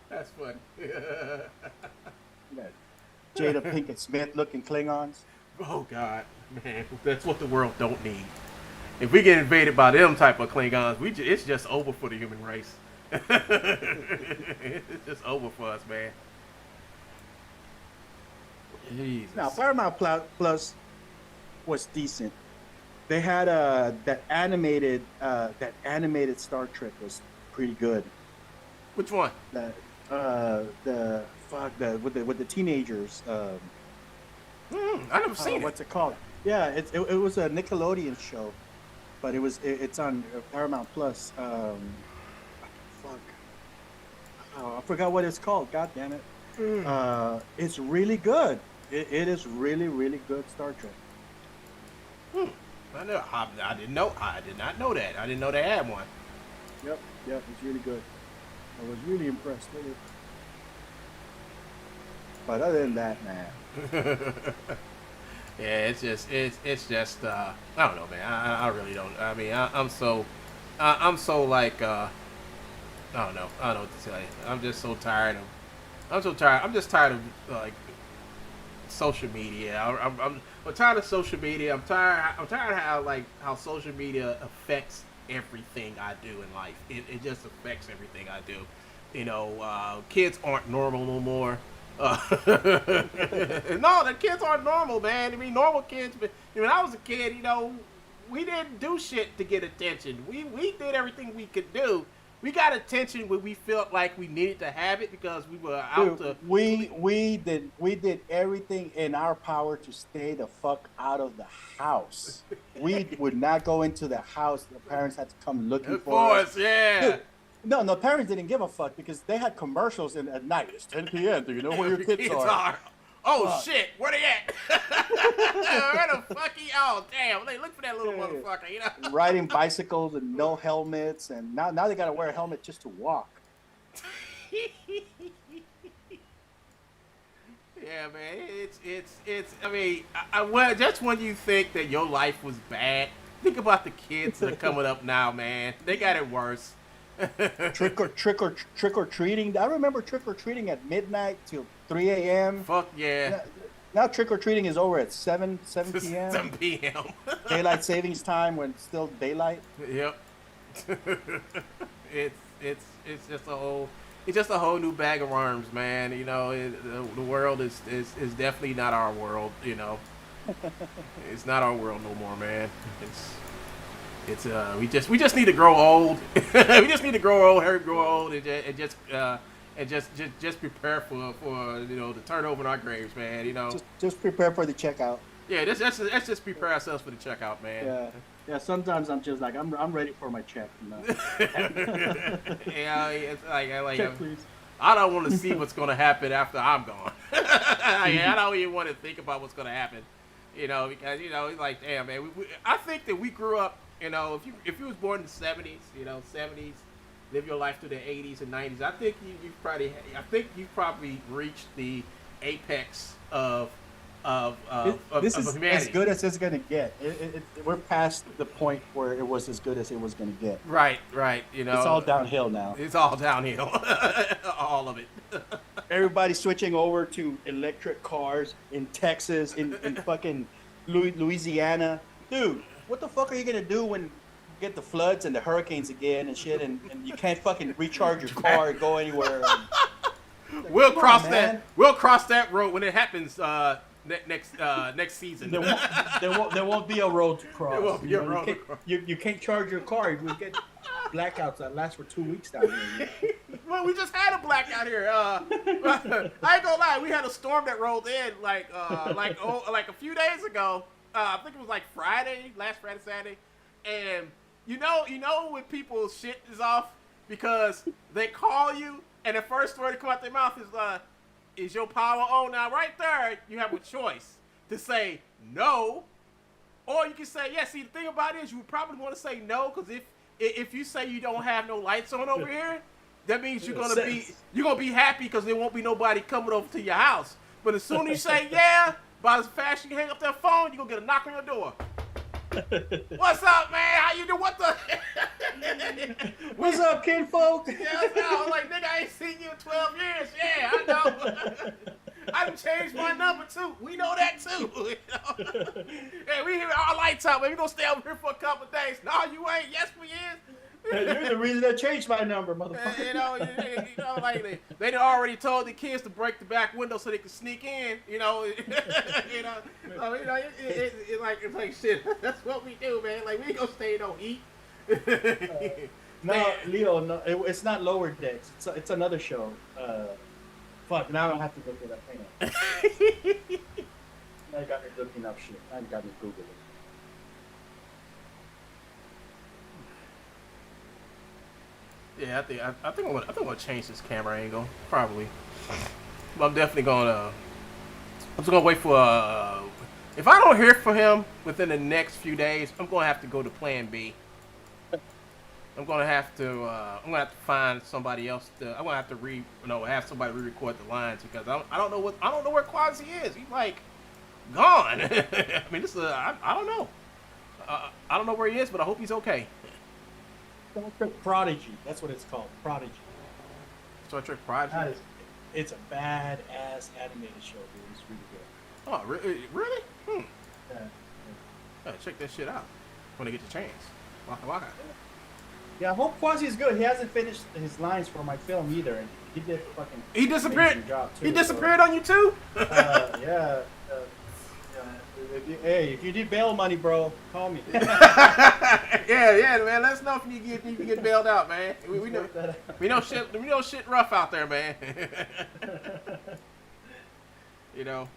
That's funny. Jada Pinkett Smith looking Klingons. Oh God, man, that's what the world don't need. If we get invaded by them type of Klingons, it's just over for the human race. It's just over for us, man. Jesus. Now, Paramount Plus was decent. They had that animated Star Trek was pretty good. Which one? With the teenagers. I never seen it. What's it called? Yeah, it was a Nickelodeon show, but it's on Paramount Plus. I forgot what it's called. God damn it. It's really good. It is really, really good Star Trek. I did not know that. I didn't know they had one. Yep, it's really good. I was really impressed with it. But other than that, man. Yeah, it's just I don't know, man. I really don't. I mean, I'm so like I don't know what to tell you. I'm just so tired of. I'm just tired of like social media. I'm tired of social media. I'm tired of how social media affects everything I do in life. It just affects everything I do. Kids aren't normal no more. No, the kids aren't normal, man. I mean, normal kids. When I was a kid, we didn't do shit to get attention. We did everything we could do. We got attention when we felt like we needed to have it because we were out to. We did everything in our power to stay the fuck out of the house. We would not go into the house. The parents had to come looking for us. Yeah. Dude, no, parents didn't give a fuck because they had commercials at night. It's 10 p.m. Do you know where your kids are? Oh shit, where they at? Where the fuck Oh damn, they look for that little motherfucker, Riding bicycles and no helmets, and now they gotta wear a helmet just to walk. Yeah, man, it's. I mean, just when you think that your life was bad, think about the kids that are coming up now, man. They got it worse. trick or treating. I remember trick or treating at midnight till 3 a.m. Fuck yeah. Now trick or treating is over at 7 p.m. 7 p.m. Daylight savings time when it's still daylight. Yep. it's just a whole new bag of worms, man. The world is definitely not our world. It's not our world no more, man. We just need to grow old. We just need to grow old, hurry grow old, and just prepare for the turnover in our graves, man. Just prepare for the checkout. Yeah, let's just prepare ourselves for the checkout, man. Yeah. Sometimes I'm just like I'm ready for my check. Yeah, it's like check, please. I don't want to see what's going to happen after I'm gone. I don't even want to think about what's going to happen. Because it's like, damn, man. I think that we grew up. If you was born in the 70s, 70s, live your life through the 80s and 90s, I think you've probably reached the apex of this is humanity. as good as it's gonna get. We're past the point where it was as good as it was gonna get. Right. It's all downhill now. It's all downhill. All of it. Everybody's switching over to electric cars in Texas, in fucking Louisiana, dude. What the fuck are you gonna do when you get the floods and the hurricanes again and shit, and you can't fucking recharge your car and go anywhere? We'll cross that road when it happens next season. There won't be a road to cross. There won't be a road to cross. You can't charge your car. We get blackouts that last for 2 weeks down here. Well, we just had a blackout here. I ain't gonna lie, we had a storm that rolled in like a few days ago. I think it was like last Friday, Saturday, and you know when people's shit is off because they call you and the first word to come out their mouth is your power on? Now right there, you have a choice to say no, or you can say yes. See, the thing about it is you would probably want to say no because if you say you don't have no lights on over here, that means you're gonna be happy because there won't be nobody coming over to your house. But as soon as you say yeah, about as fast as you hang up that phone, you're gonna get a knock on your door. What's up, man? How you doing? What the? What's up, kinfolk? Yeah, I was like, nigga, I ain't seen you in 12 years. Yeah, I know. I done changed my number too. We know that too. Hey, we hear our lights out, man. We gonna stay over here for a couple of days. No, you ain't. Yes, we is. You're the reason I changed my number, motherfucker. Like they done already told the kids to break the back window so they could sneak in. It's like shit. That's what we do, man. Like we ain't gonna stay no heat. No, Leo, no, it's not Lower Decks. It's another show. Fuck, now I don't have to go through that thing. Now you got me looking up shit. Now you got me Googling. Yeah, I think I'm gonna change this camera angle probably. But I'm definitely gonna. I'm just gonna wait for. If I don't hear from him within the next few days, I'm gonna have to go to Plan B. I'm gonna have to find somebody else. I'm gonna have to have somebody re-record the lines because I don't know where Quasi is. He's like gone. I mean, I don't know. I don't know where he is, but I hope he's okay. Star Trek Prodigy. That's what it's called. Prodigy. Star Trek Prodigy. It's a badass animated show, dude. It's really good. Oh, really? Yeah. Check that shit out when they get the chance. Waka waka. Yeah, I hope Quasi's good. He hasn't finished his lines for my film either, and he did a fucking He disappeared. amazing job too. He disappeared on you too. Yeah. If you need bail money, bro, call me. yeah, man. Let us know if you get bailed out, man. We know shit rough out there, man. You know,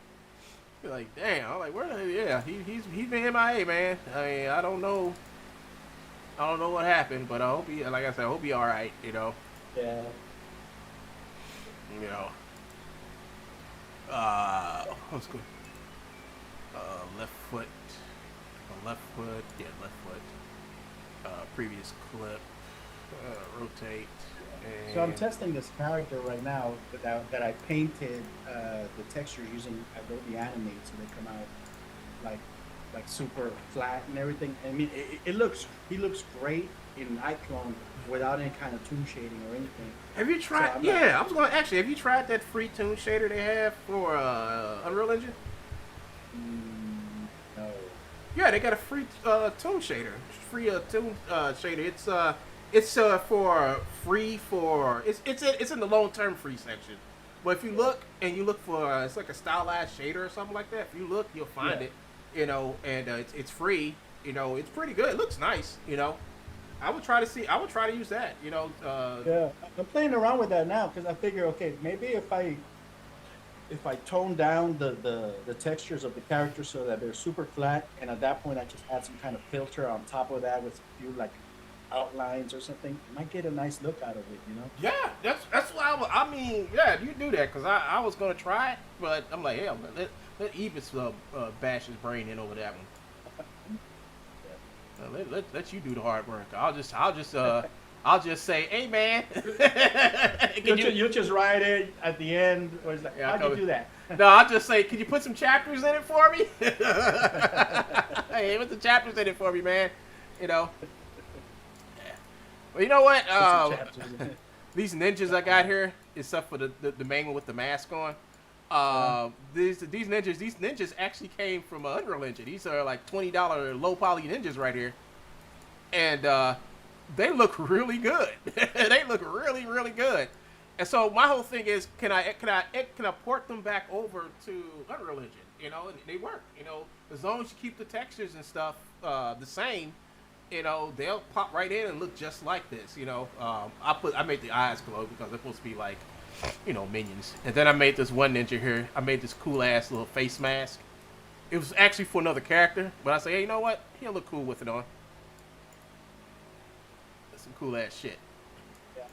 you're like, damn. I'm like, yeah, he's been MIA, man. I mean, I don't know what happened, but I hope he, like I said, I hope he all right. You know. Yeah. You know. What's good? Left foot. Yeah, left foot. Previous clip. Rotate. And So I'm testing this character right now that I painted the textures using Adobe Animate, so they come out like super flat and everything. I mean, he looks great in Iclone without any kind of toon shading or anything. Have you tried? So I was going to actually. Have you tried that free toon shader they have for Unreal Engine? No. Yeah, they got a free toon shader. Free toon shader. It's for free for it's in the long term free section. But if you look for it's like a stylized shader or something like that. If you look, you'll find it. You know, and it's free. You know, it's pretty good. It looks nice. You know, I would try to use that. You know. Yeah, I'm playing around with that now because I figure, okay, maybe if I tone down the textures of the characters so that they're super flat, and at that point I just add some kind of filter on top of that with a few like outlines or something, I might get a nice look out of it, you know? Yeah, that's why I mean, yeah, you do that because I was gonna try it, but I'm like, hell, man, let Evis bash his brain in over that one. Let you do the hard work. I'll just say, hey man, you'll just write it at the end, or it's like, how'd you do that? No, I'll just say, can you put some chapters in it for me? Hey, put the chapters in it for me, man. You know. Well, you know what? These ninjas I got here, except for the main one with the mask on. These ninjas actually came from Unreal Engine. These are like $20 low poly ninjas right here, and they look really good. They look really, really good. And so my whole thing is, can I port them back over to Unreal Engine? You know, and they work. You know, as long as you keep the textures and stuff the same. You know, they'll pop right in and look just like this. You know, I made the eyes glow because they're supposed to be like, you know, minions. And then I made this one ninja here. I made this cool ass little face mask. It was actually for another character, but I said, hey, you know what? He'll look cool with it on. That's some cool ass shit. Yeah.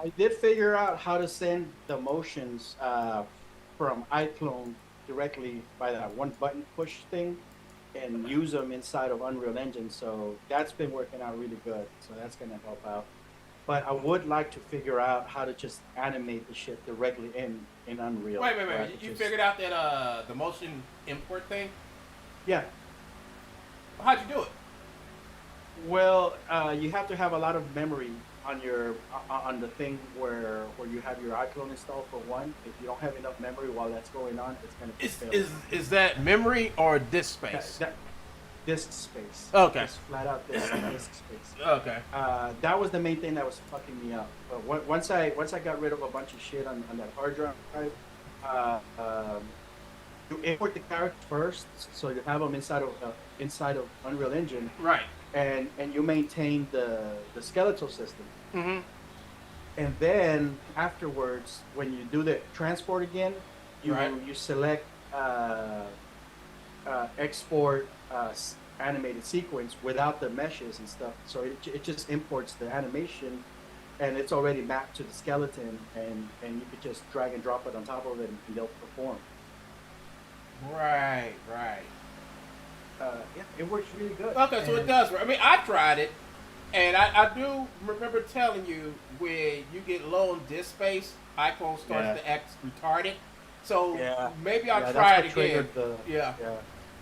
I did figure out how to send the motions from Iclone directly by that one button push thing, and use them inside of Unreal Engine, so that's been working out really good. So that's gonna help out. But I would like to figure out how to just animate the shit directly in Unreal. Wait. You figured out that the motion import thing? Yeah. How'd you do it? Well, you have to have a lot of memory on your on the thing where you have your Iclone installed for one. If you don't have enough memory while that's going on, it's gonna fail. Is that memory or disk space? Disk space. Okay. Just flat out disk space. Okay. That was the main thing that was fucking me up. But once I got rid of a bunch of shit on that hard drive, you import the characters first, so you have them inside of Unreal Engine. Right. And you maintain the skeletal system. Mm-hmm. And then afterwards, when you do the transport again, you select export animated sequence without the meshes and stuff. So it just imports the animation, and it's already mapped to the skeleton, and you could just drag and drop it on top of it, and they'll perform. Right. Yeah, it works really good. Okay, so it does work. I mean, I tried it, and I do remember telling you when you get low on disk space, Iclone starts to act retarded. So maybe I'll try it again.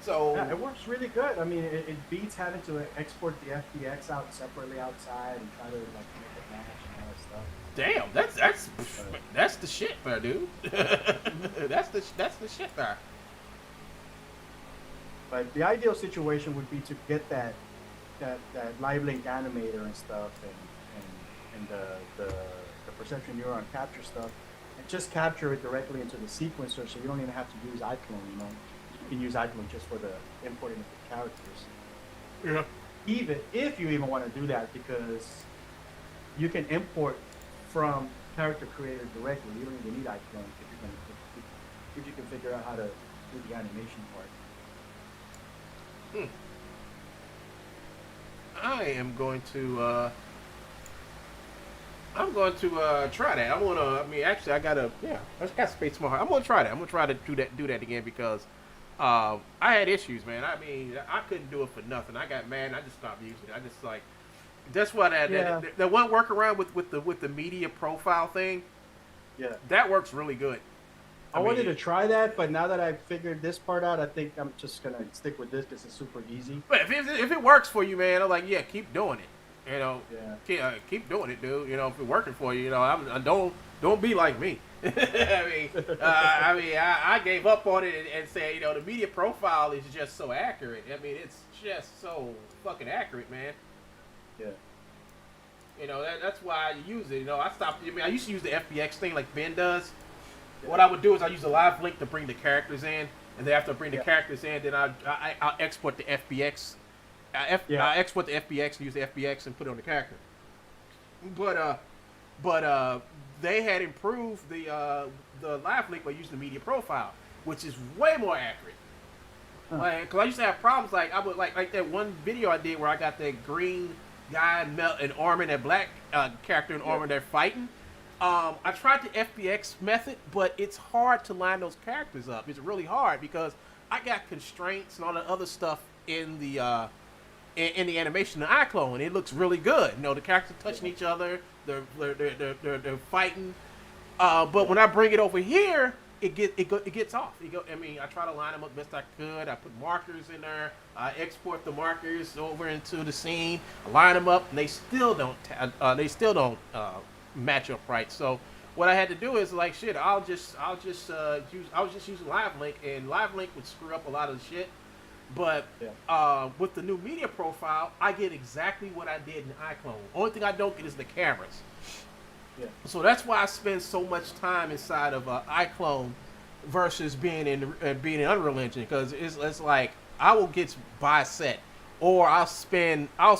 So it works really good. I mean, it beats having to export the FBX out separately outside and try to like make it match and all that stuff. Damn, that's the shit there, dude. That's the shit there. But the ideal situation would be to get that that live link animator and stuff, and the perception neuron capture stuff, and just capture it directly into the sequencer, so you don't even have to use Iclone. You know, you can use Iclone just for the importing of the characters. Yeah. Even if you even want to do that, because you can import from character creator directly. You don't even need Iclone if you can figure out how to do the animation part. I am going to. I'm going to try that. I mean, actually, I got space tomorrow. I'm gonna try that. I'm gonna try to do that again because I had issues, man. I mean, I couldn't do it for nothing. I got mad and I just stopped using it. I just like that's what that one workaround with the media profile thing. Yeah, that works really good. I wanted to try that, but now that I've figured this part out, I think I'm just gonna stick with this because it's super easy. But if it works for you, man, I'm like, yeah, keep doing it. You know, keep doing it, dude. You know, if it's working for you, you know, I don't be like me. I gave up on it and said, you know, the media profile is just so accurate. I mean, it's just so fucking accurate, man. Yeah. You know, that's why I use it. You know, I stopped. I mean, I used to use the FBX thing like Ben does. Yeah. What I would do is I use a live link to bring the characters in, and then after I bring the characters in, then I'll export the FBX. I export the FBX and use the FBX and put it on the character. But they had improved the live link by using the media profile, which is way more accurate. Like, cause I used to have problems like I would like that one video I did where I got that green guy in armor and that black character in armor they're fighting. I tried the FBX method, but it's hard to line those characters up. It's really hard because I got constraints and all the other stuff in the animation of Iclone. It looks really good. You know, the characters touching each other, they're fighting. But when I bring it over here, it gets off. I mean, I try to line them up best I could. I put markers in there. I export the markers over into the scene. I line them up, and they still don't match up right. So what I had to do is like shit. I was just using Live Link, and Live Link would screw up a lot of the shit. But with the new media profile, I get exactly what I did in Iclone. Only thing I don't get is the cameras. Yeah. So that's why I spend so much time inside of Iclone versus being in Unreal Engine, because it's like I will get buy a set, or I'll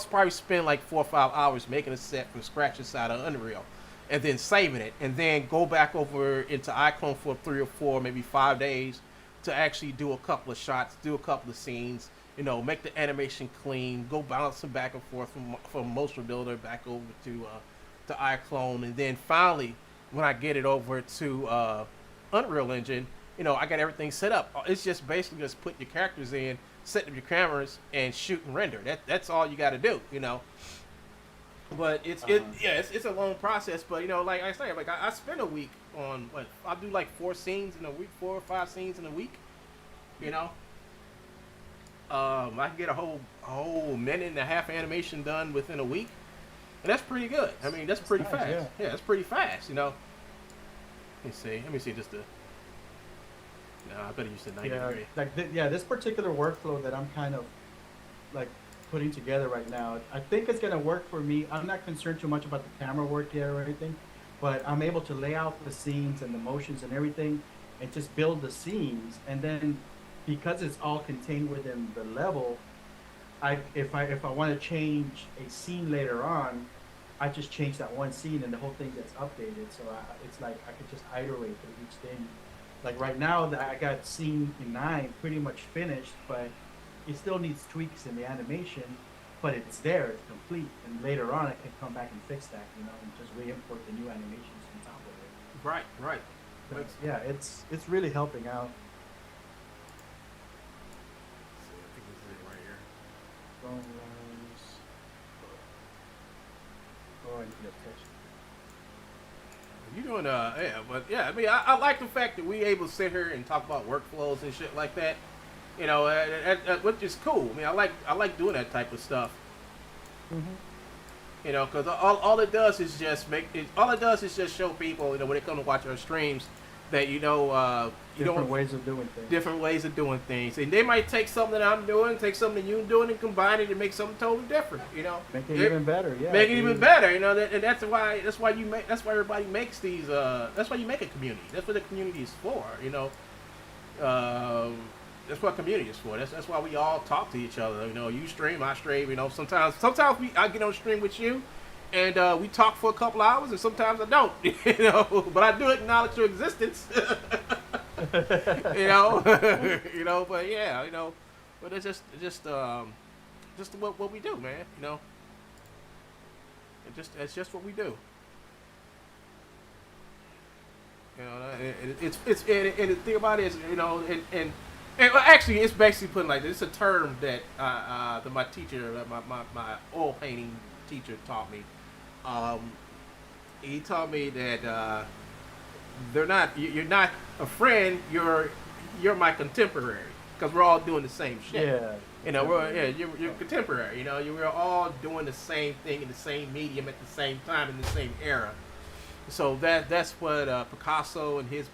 probably spend like 4 or 5 hours making a set from scratch inside of Unreal, and then saving it, and then go back over into Iclone for 3 or 4, maybe 5 days to actually do a couple of shots, do a couple of scenes, you know, make the animation clean, go bouncing back and forth from Motion Builder back over to Iclone, and then finally, when I get it over to Unreal Engine, you know, I got everything set up. It's just basically just put your characters in, set up your cameras, and shoot and render. That's all you got to do, you know. But it's a long process. But you know, like I say, like I spend a week on I do like 4 scenes in a week, 4 or 5 scenes in a week. You know, I can get a whole minute and a half animation done within a week, and that's pretty good. I mean, that's pretty fast. Yeah, that's pretty fast. You know. Let me see just the. No, I better use the 90 degree. Like this particular workflow that I'm kind of like putting together right now, I think it's gonna work for me. I'm not concerned too much about the camera work here or anything, but I'm able to lay out the scenes and the motions and everything, and just build the scenes. And then because it's all contained within the level, if I want to change a scene later on, I just change that one scene and the whole thing gets updated. So it's like I could just iterate through each thing. Like right now, that I got scene 9 pretty much finished, but it still needs tweaks in the animation, but it's there, it's complete. And later on, I can come back and fix that, you know, and just re-import the new animations on top of it. Right. But yeah, it's really helping out. I think this is it right here. Oh, I need to touch it. You doing I mean, I like the fact that we able to sit here and talk about workflows and shit like that. You know, which is cool. I mean, I like doing that type of stuff. You know, because all it does is just show people, you know, when they come to watch our streams, that you know different ways of doing things. Different ways of doing things, and they might take something that I'm doing, take something that you're doing, and combine it and make something totally different. You know, make it even better. Yeah, make it even better. You know, and that's why everybody makes these. That's why you make a community. That's what the community is for. You know, that's what community is for. That's why we all talk to each other. You know, you stream, I stream. You know, sometimes I get on stream with you, and we talk for a couple hours, and sometimes I don't. You know, but I do acknowledge your existence. You know, you know, but yeah, you know, but it's just what we do, man. You know, it's just what we do. You know, and the thing about it is, you know, and actually, it's basically put like this. It's a term that my teacher, my oil painting teacher taught me. He taught me that you're not a friend. You're my contemporary, because we're all doing the same shit. Yeah. You know, you're contemporary. You know, we're all doing the same thing in the same medium at the same time in the same era. So that's what Picasso and his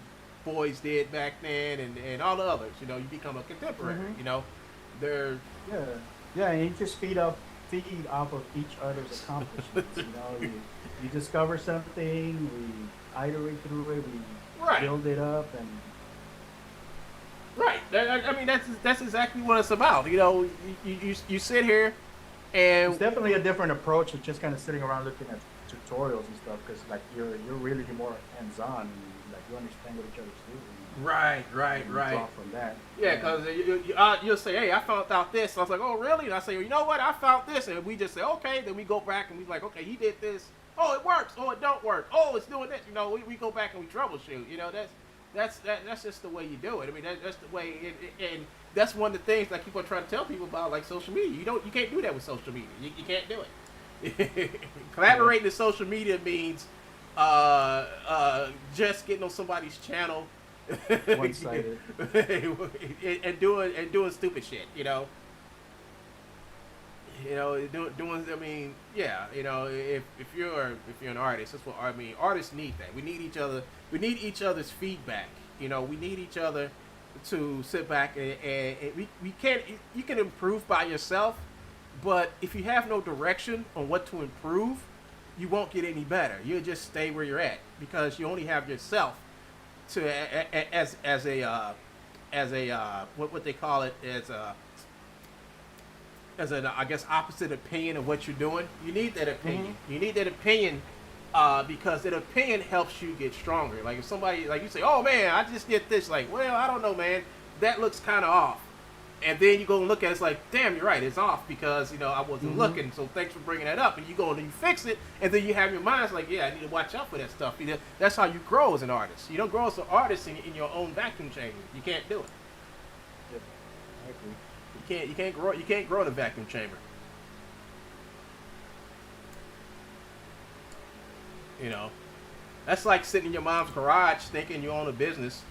boys did back then, and all the others. You know, you become a contemporary. Mm-hmm. You know, they're and you just feed off of each other's accomplishments. You know, you discover something, we iterate through it, we build it up, and I mean, that's exactly what it's about. You know, you sit here, and it's definitely a different approach of just kind of sitting around looking at tutorials and stuff, because like you're really more hands-on, and like you understand what each other's doing. Right. Draw from that. Yeah, because you'll say, "Hey, I found out this." I was like, "Oh, really?" And I say, "You know what? I found this," and we just say, "Okay." Then we go back and we like, "Okay, he did this. Oh, it works. Oh, it don't work. Oh, it's doing this." You know, we go back and we troubleshoot. You know, that's just the way you do it. I mean, that's the way. And that's one of the things like people try to tell people about, like social media. You can't do that with social media. You can't do it. Collaborating in social media means just getting on somebody's channel, one-sided, and doing stupid shit. You know, doing. I mean, yeah. You know, if you're an artist, that's what I mean. Artists need that. We need each other. We need each other's feedback. You know, we need each other to sit back and we can't. You can improve by yourself. But if you have no direction on what to improve, you won't get any better. You'll just stay where you're at, because you only have yourself to as a what they call it, as an I guess opposite opinion of what you're doing. You need that opinion. Mm-hmm. You need that opinion because that opinion helps you get stronger. Like if somebody like you say, "Oh man, I just did this," like, "Well, I don't know, man. That looks kind of off." And then you go and look at it, it's like, damn, you're right, it's off because, you know, I wasn't looking, so thanks for bringing that up. And you go and you fix it, and then you have your mind's like, yeah, I need to watch out for that stuff. You know, that's how you grow as an artist. You don't grow as an artist in your own vacuum chamber. You can't do it. Yep. I agree. You can't grow in a vacuum chamber. You know, that's like sitting in your mom's garage thinking you own a business.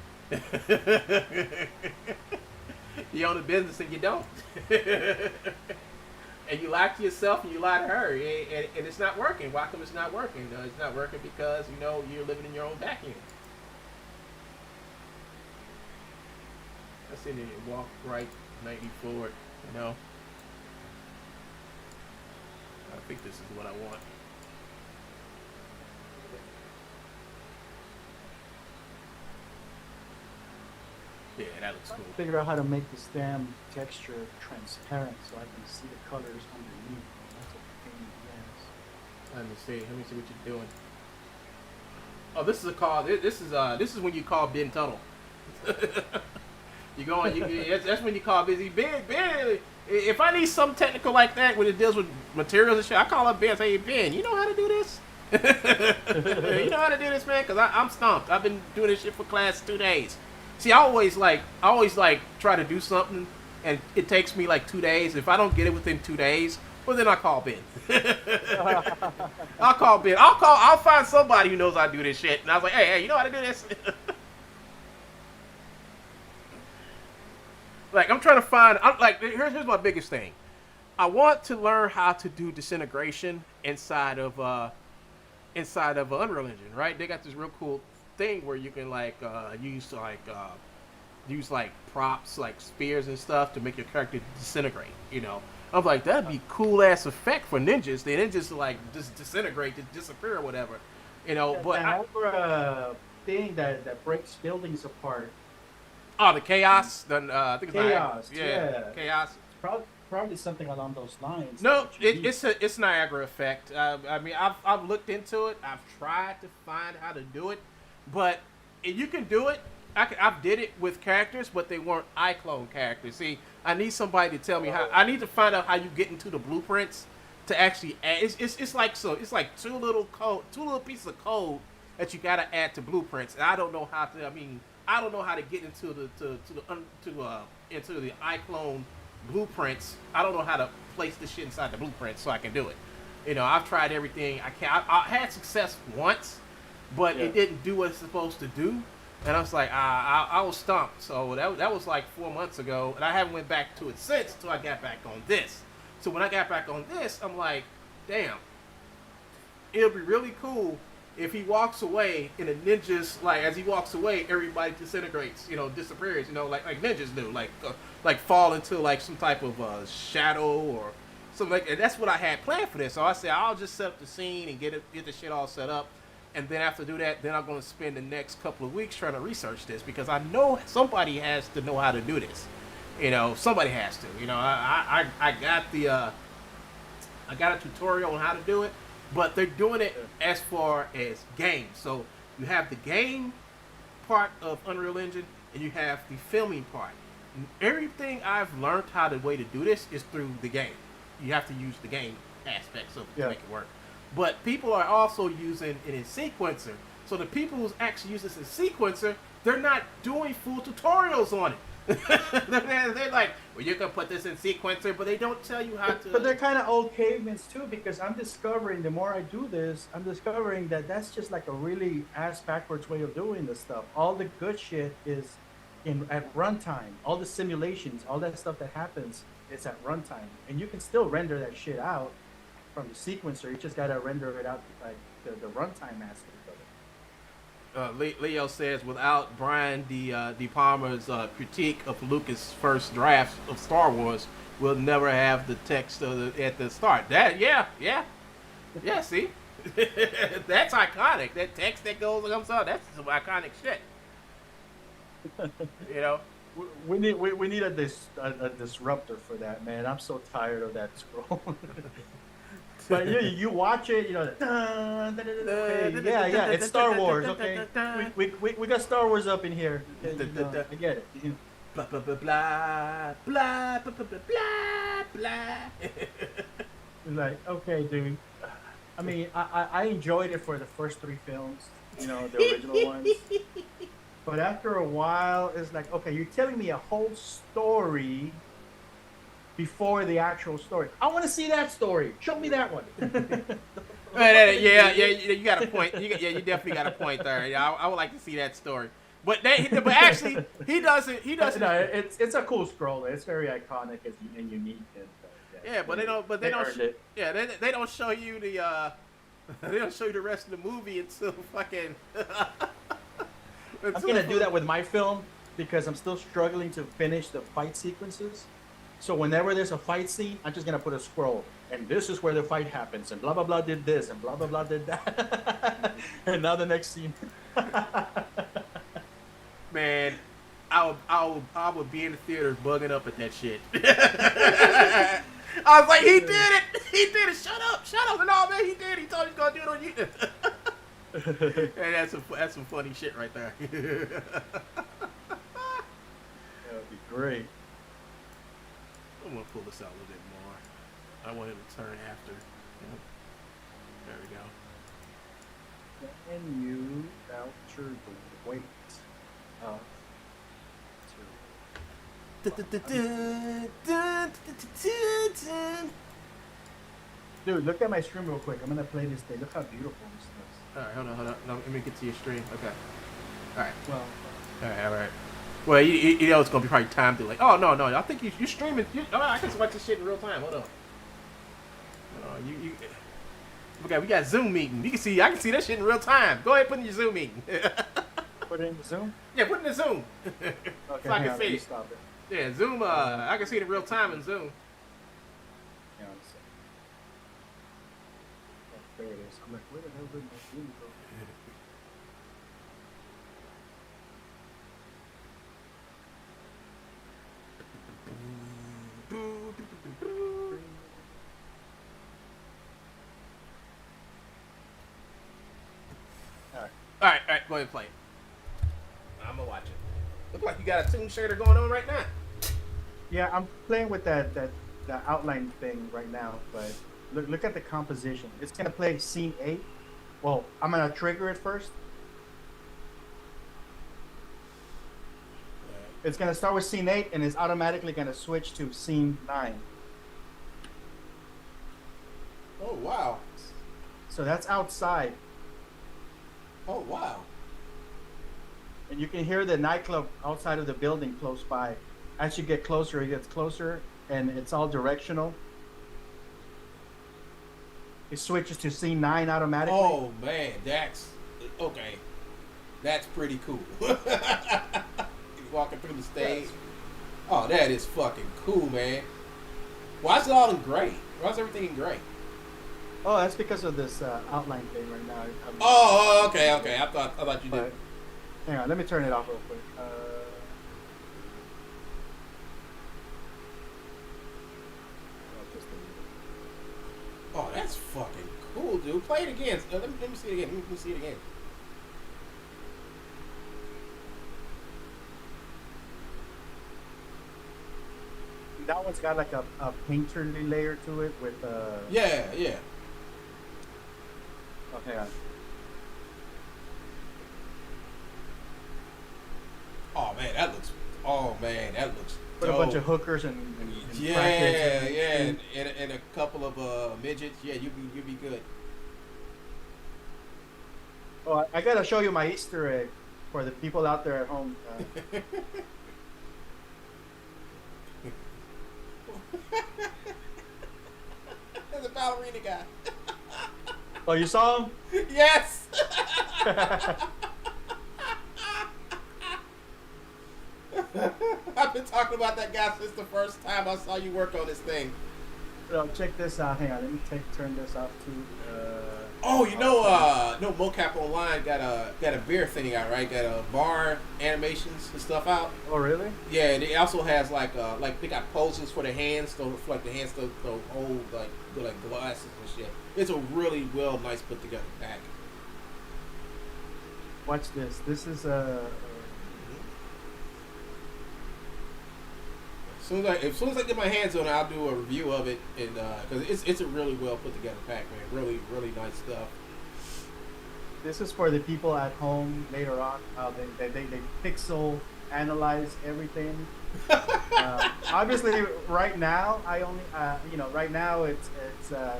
You own a business and you don't. And you lie to yourself and you lie to her, and it's not working. Why come it's not working? It's not working because, you know, you're living in your own vacuum. That's it. Walk right, 90 forward, you know. I think this is what I want. Yeah, that looks cool. Figure out how to make this damn texture transparent so I can see the colors underneath. That's a pain in the ass. Let me see what you're doing. Oh, this is a call. This is when you call Ben Tunnel. You go on. That's when you call busy Ben. Ben, if I need something technical like that when it deals with materials and shit, I call up Ben and say, "Hey Ben, you know how to do this? You know how to do this, man? Because I'm stumped. I've been doing this shit for class 2 days." See, I always try to do something, and it takes me like 2 days. If I don't get it within 2 days, well, then I call Ben. I'll call Ben. I'll find somebody who knows how to do this shit, and I was like, hey, you know how to do this? Like, I'm trying to find. Here's my biggest thing. I want to learn how to do disintegration inside of Unreal Engine, right? They got this real cool thing where you can like use like props like spears and stuff to make your character disintegrate. You know, I'm like that'd be cool ass effect for ninjas. The ninjas like just disintegrate, just disappear or whatever. You know, but thing that breaks buildings apart. Oh, the chaos. Then I think it's chaos. Chaos. Probably something along those lines. No, it's Niagara effect. I mean, I've looked into it. I've tried to find how to do it, but you can do it. I've did it with characters, but they weren't Iclone characters. See, I need somebody to tell me how. I need to find out how you get into the blueprints to actually add. It's like two little pieces of code that you gotta add to blueprints, and I don't know how to. I mean, I don't know how to get into the Iclone blueprints. I don't know how to place this shit inside the blueprints so I can do it. You know, I've tried everything I can. I had success once, but it didn't do what it's supposed to do. And I was like, I was stumped. So that was like 4 months ago, and I haven't went back to it since until I got back on this. So when I got back on this, I'm like, damn, it'll be really cool if he walks away and the ninjas, like as he walks away, everybody disintegrates, you know, disappears, you know, like ninjas do, like fall into like some type of shadow or something like. And that's what I had planned for this. So I said I'll just set up the scene and get the shit all set up. And then after do that, then I'm going to spend the next couple of weeks trying to research this because I know somebody has to know how to do this. You know, somebody has to. You know, I got a tutorial on how to do it, but they're doing it as far as games. So you have the game part of Unreal Engine and you have the filming part. And everything I've learned how the way to do this is through the game. You have to use the game aspects of it to make it work. But people are also using it in sequencer. So the people who actually use this in sequencer, they're not doing full tutorials on it. they're like, well, you can put this in sequencer, but they don't tell you how to. But they're kind of old cavemen too, because I'm discovering, the more I do this, I'm discovering that that's just like a really ass-backwards way of doing this stuff. All the good shit is at runtime. All the simulations, all that stuff that happens, it's at runtime. And you can still render that shit out from the sequencer. You just gotta render it out like the runtime aspect of it. Leo says, without Brian De Palma's critique of Lucas' first draft of Star Wars, we'll never have the text at the start. Yeah. See, that's iconic. That text that comes out, that's some iconic shit. You know. We need a disruptor for that, man. I'm so tired of that scroll. But you watch it, you know. Yeah, it's Star Wars. Okay, we got Star Wars up in here. Okay, I get it. Blah blah blah blah blah blah blah blah. Like, okay, dude. I mean, I enjoyed it for the first 3 films, you know, the original ones. But after a while, it's like, okay, you're telling me a whole story before the actual story. I want to see that story. Show me that one. Yeah, you got a point. You definitely got a point there. Yeah, I would like to see that story. But actually, he doesn't. No, it's a cool scroll. It's very iconic and unique. And, but they don't. Yeah, they don't show you the. They don't show you the rest of the movie until fucking. I'm gonna do that with my film because I'm still struggling to finish the fight sequences. So whenever there's a fight scene, I'm just gonna put a scroll, and this is where the fight happens, and blah blah blah did this, and blah blah blah did that, and now the next scene. Man, I would be in the theater bugging up at that shit. I was like, he did it. Shut up. And all man, he did. He told me he's gonna do it on YouTube. And that's some funny shit right there. That would be great. I'm gonna pull this out a little bit more. I want him to turn after. There we go. Can you alter the weight of Dude, look at my stream real quick. I'm gonna play this thing. Look how beautiful this is. Alright, hold on. No, let me get to your stream. Okay. Alright. Well. Alright. Well, you know it's gonna be probably time delay. Oh no! I think you're streaming. I can watch this shit in real time. Hold on. Okay, we got Zoom meeting. You can see, I can see that shit in real time. Go ahead, put in your Zoom meeting. Put it in the Zoom. Yeah, put in the Zoom. Okay, So I hang can on, see let me it. stop it. Yeah, Zoom. I can see it in real time in Zoom. Hang on a second. Oh, there it is. I'm like, where the hell did my Zoom go? All right, go ahead and play it. I'm gonna watch it. Look like you got a Toon shader going on right now. Yeah, I'm playing with that outline thing right now, but look at the composition. It's gonna play scene 8. Well, I'm gonna trigger it first. It's gonna start with scene 8 and it's automatically gonna switch to scene 9. Oh wow. So that's outside. Oh wow. And you can hear the nightclub outside of the building close by. As you get closer, it gets closer, and it's all directional. It switches to scene 9 automatically. Oh man, that's okay. That's pretty cool. He's walking through the stage. Yes. Oh, that is fucking cool, man. Why is it all in gray? Why is everything in gray? Oh, that's because of this outline thing right now. Oh, okay. I thought you did. But, hang on, let me turn it off real quick. Oh, that's fucking cool, dude. Play it again. Let me see it again. Let me see it again. That one's got like a painterly layer to it with Yeah. Oh, hang on. Oh man, that looks. Put dope. a bunch of hookers and Yeah, brackets and a couple of midgets. Yeah, you be good. Oh, I gotta show you my Easter egg for the people out there at home. There's a ballerina guy. Oh, you saw him? Yes. I've been talking about that guy since the first time I saw you work on this thing. No, check this out. Hang on, let me turn this off too. Oh, no, Mocap Online got a beer thing out, right? Got a bar animations and stuff out. Oh, really? Yeah, and it also has like they got poses for the hands, so like the hands to hold like glasses and shit. It's a really nice put together pack. Watch this. This is As soon as I get my hands on it, I'll do a review of it, and because it's a really well put together pack, man. Really nice stuff. This is for the people at home later on. They pixel analyze everything. Obviously, right now I only right now it's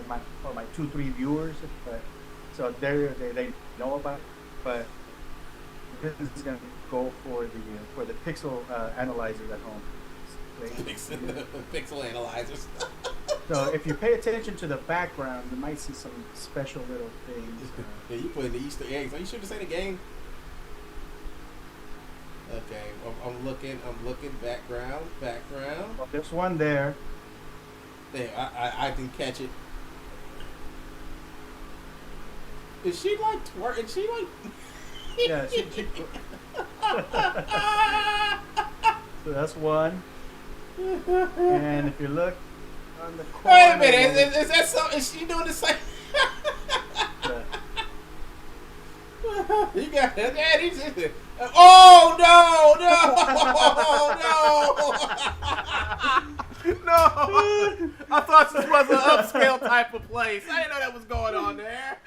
my 2-3 viewers, but so they know about it, but this is gonna go for the pixel analyzers at home. Pixel analyzers. So if you pay attention to the background, you might see some special little things. Yeah, you put in the Easter eggs. Are you sure this ain't a game? Okay, I'm looking. Background. Well, there's one there. There, I can catch it. Is she like twerk? Is she like? Yeah, she So that's one. And if you look on the corner. Wait a minute, is that so? Is she doing the same? Yeah. You got it. Oh no! No! I thought this was an upscale type of place. I didn't know that was going on there.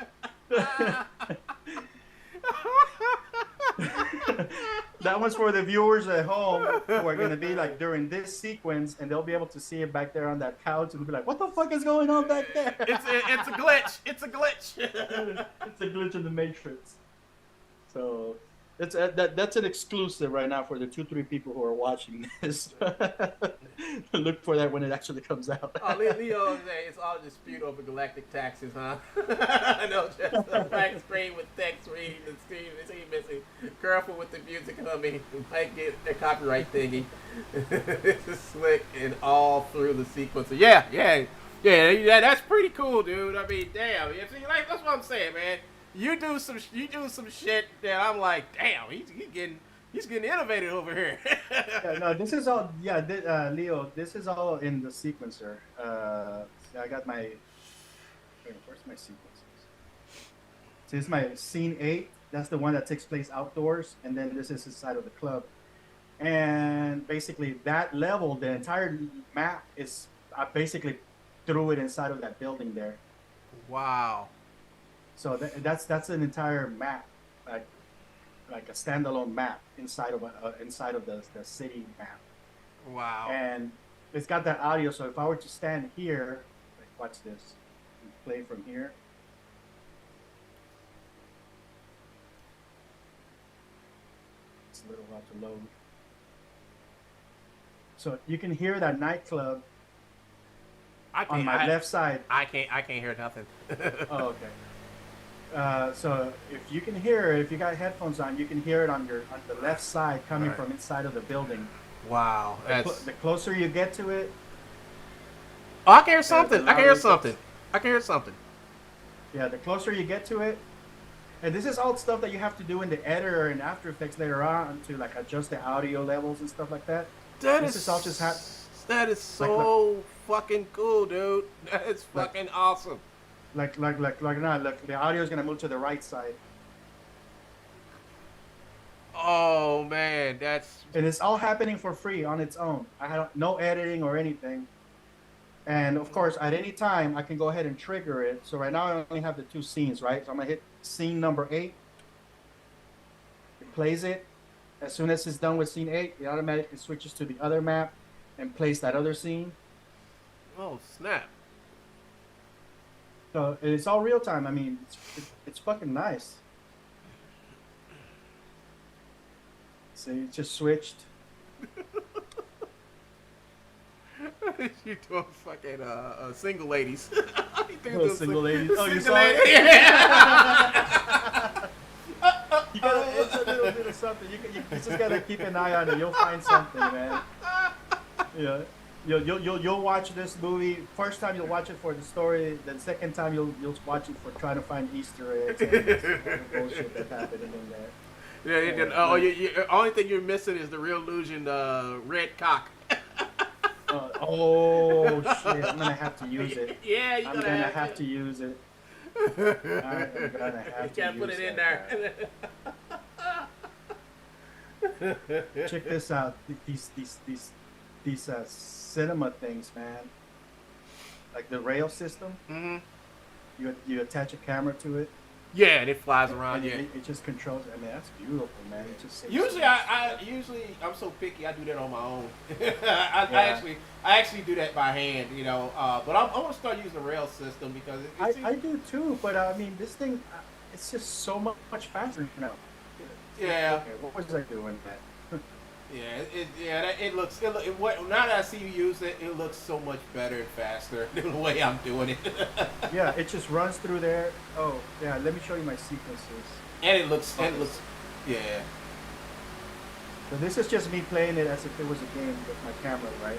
That one's for the viewers at home who are going to be like during this sequence, and they'll be able to see it back there on that couch and be like, what the fuck is going on back there? It's a glitch. It's a glitch. It's a glitch in the matrix. So That's an exclusive right now for the 2-3 people who are watching this. Look for that when it actually comes out. Oh, Leo, it's all dispute over galactic taxes, huh? No, just a black screen with text reading and screen missing. Careful with the music humming. We might get a copyright thingy. This is slick and all through the sequencer. Yeah. That's pretty cool, dude. I mean, damn. Like, that's what I'm saying, man. You do some shit that I'm like, damn. He's getting innovative over here. Yeah, no, this is all. Yeah, Leo, this is all in the sequencer. I got my. Where's my sequencers? So this is my scene 8. That's the one that takes place outdoors, and then this is inside of the club. And basically, that level, the entire map is. I basically threw it inside of that building there. Wow. So that's an entire map, like a standalone map inside of the city map. Wow. And it's got that audio. So if I were to stand here, like, watch this, and play from here. It's a little while to load. So you can hear that nightclub on my left side. I can't hear nothing. Oh, okay. So if you can hear it, if you got headphones on, you can hear it on the left side coming from inside of the building. Wow. The closer you get to it. Oh, I can hear something. I can hear something. Yeah, the closer you get to it. And this is all stuff that you have to do in the editor and After Effects later on to like adjust the audio levels and stuff like that. That is so fucking cool, dude. That is fucking awesome. Like the audio is gonna move to the right side. Oh man, and it's all happening for free on its own. I had no editing or anything. And of course, at any time I can go ahead and trigger it. So right now I only have the 2 scenes, right? So I'm gonna hit scene number 8. It plays it. As soon as it's done with scene 8, it automatically switches to the other map and plays that other scene. Oh snap! So it's all real time. I mean, it's fucking nice. So it just switched. You doing fucking single ladies? Single ladies. Oh, you saw it? You gotta, it's a little bit of something. You just gotta keep an eye on it. You'll find something, man. Yeah. You'll watch this movie. First time you'll watch it for the story. Then second time you'll watch it for trying to find Easter eggs and bullshit that happened in there. Yeah. Only thing you're missing is the real illusion, red cock. Oh shit! I'm gonna have to use it. Yeah, I'm gonna have to use it. I'm gonna have to put it in there. Check this out. These cinema things, man. Like the rail system. Mm-hmm. You attach a camera to it. Yeah, and it flies around. And it just controls. I mean, that's beautiful, man. It just usually I'm so picky. I do that on my own. I actually do that by hand, you know. But I'm gonna start using the rail system because I do too. But I mean, this thing, it's just so much faster now. Yeah. Okay, what was I doing that? It looks. Now that I see you use it, it looks so much better and faster than the way I'm doing it. Yeah, it just runs through there. Oh, yeah. Let me show you my sequences. And it looks. Yeah. So this is just me playing it as if it was a game with my camera, right?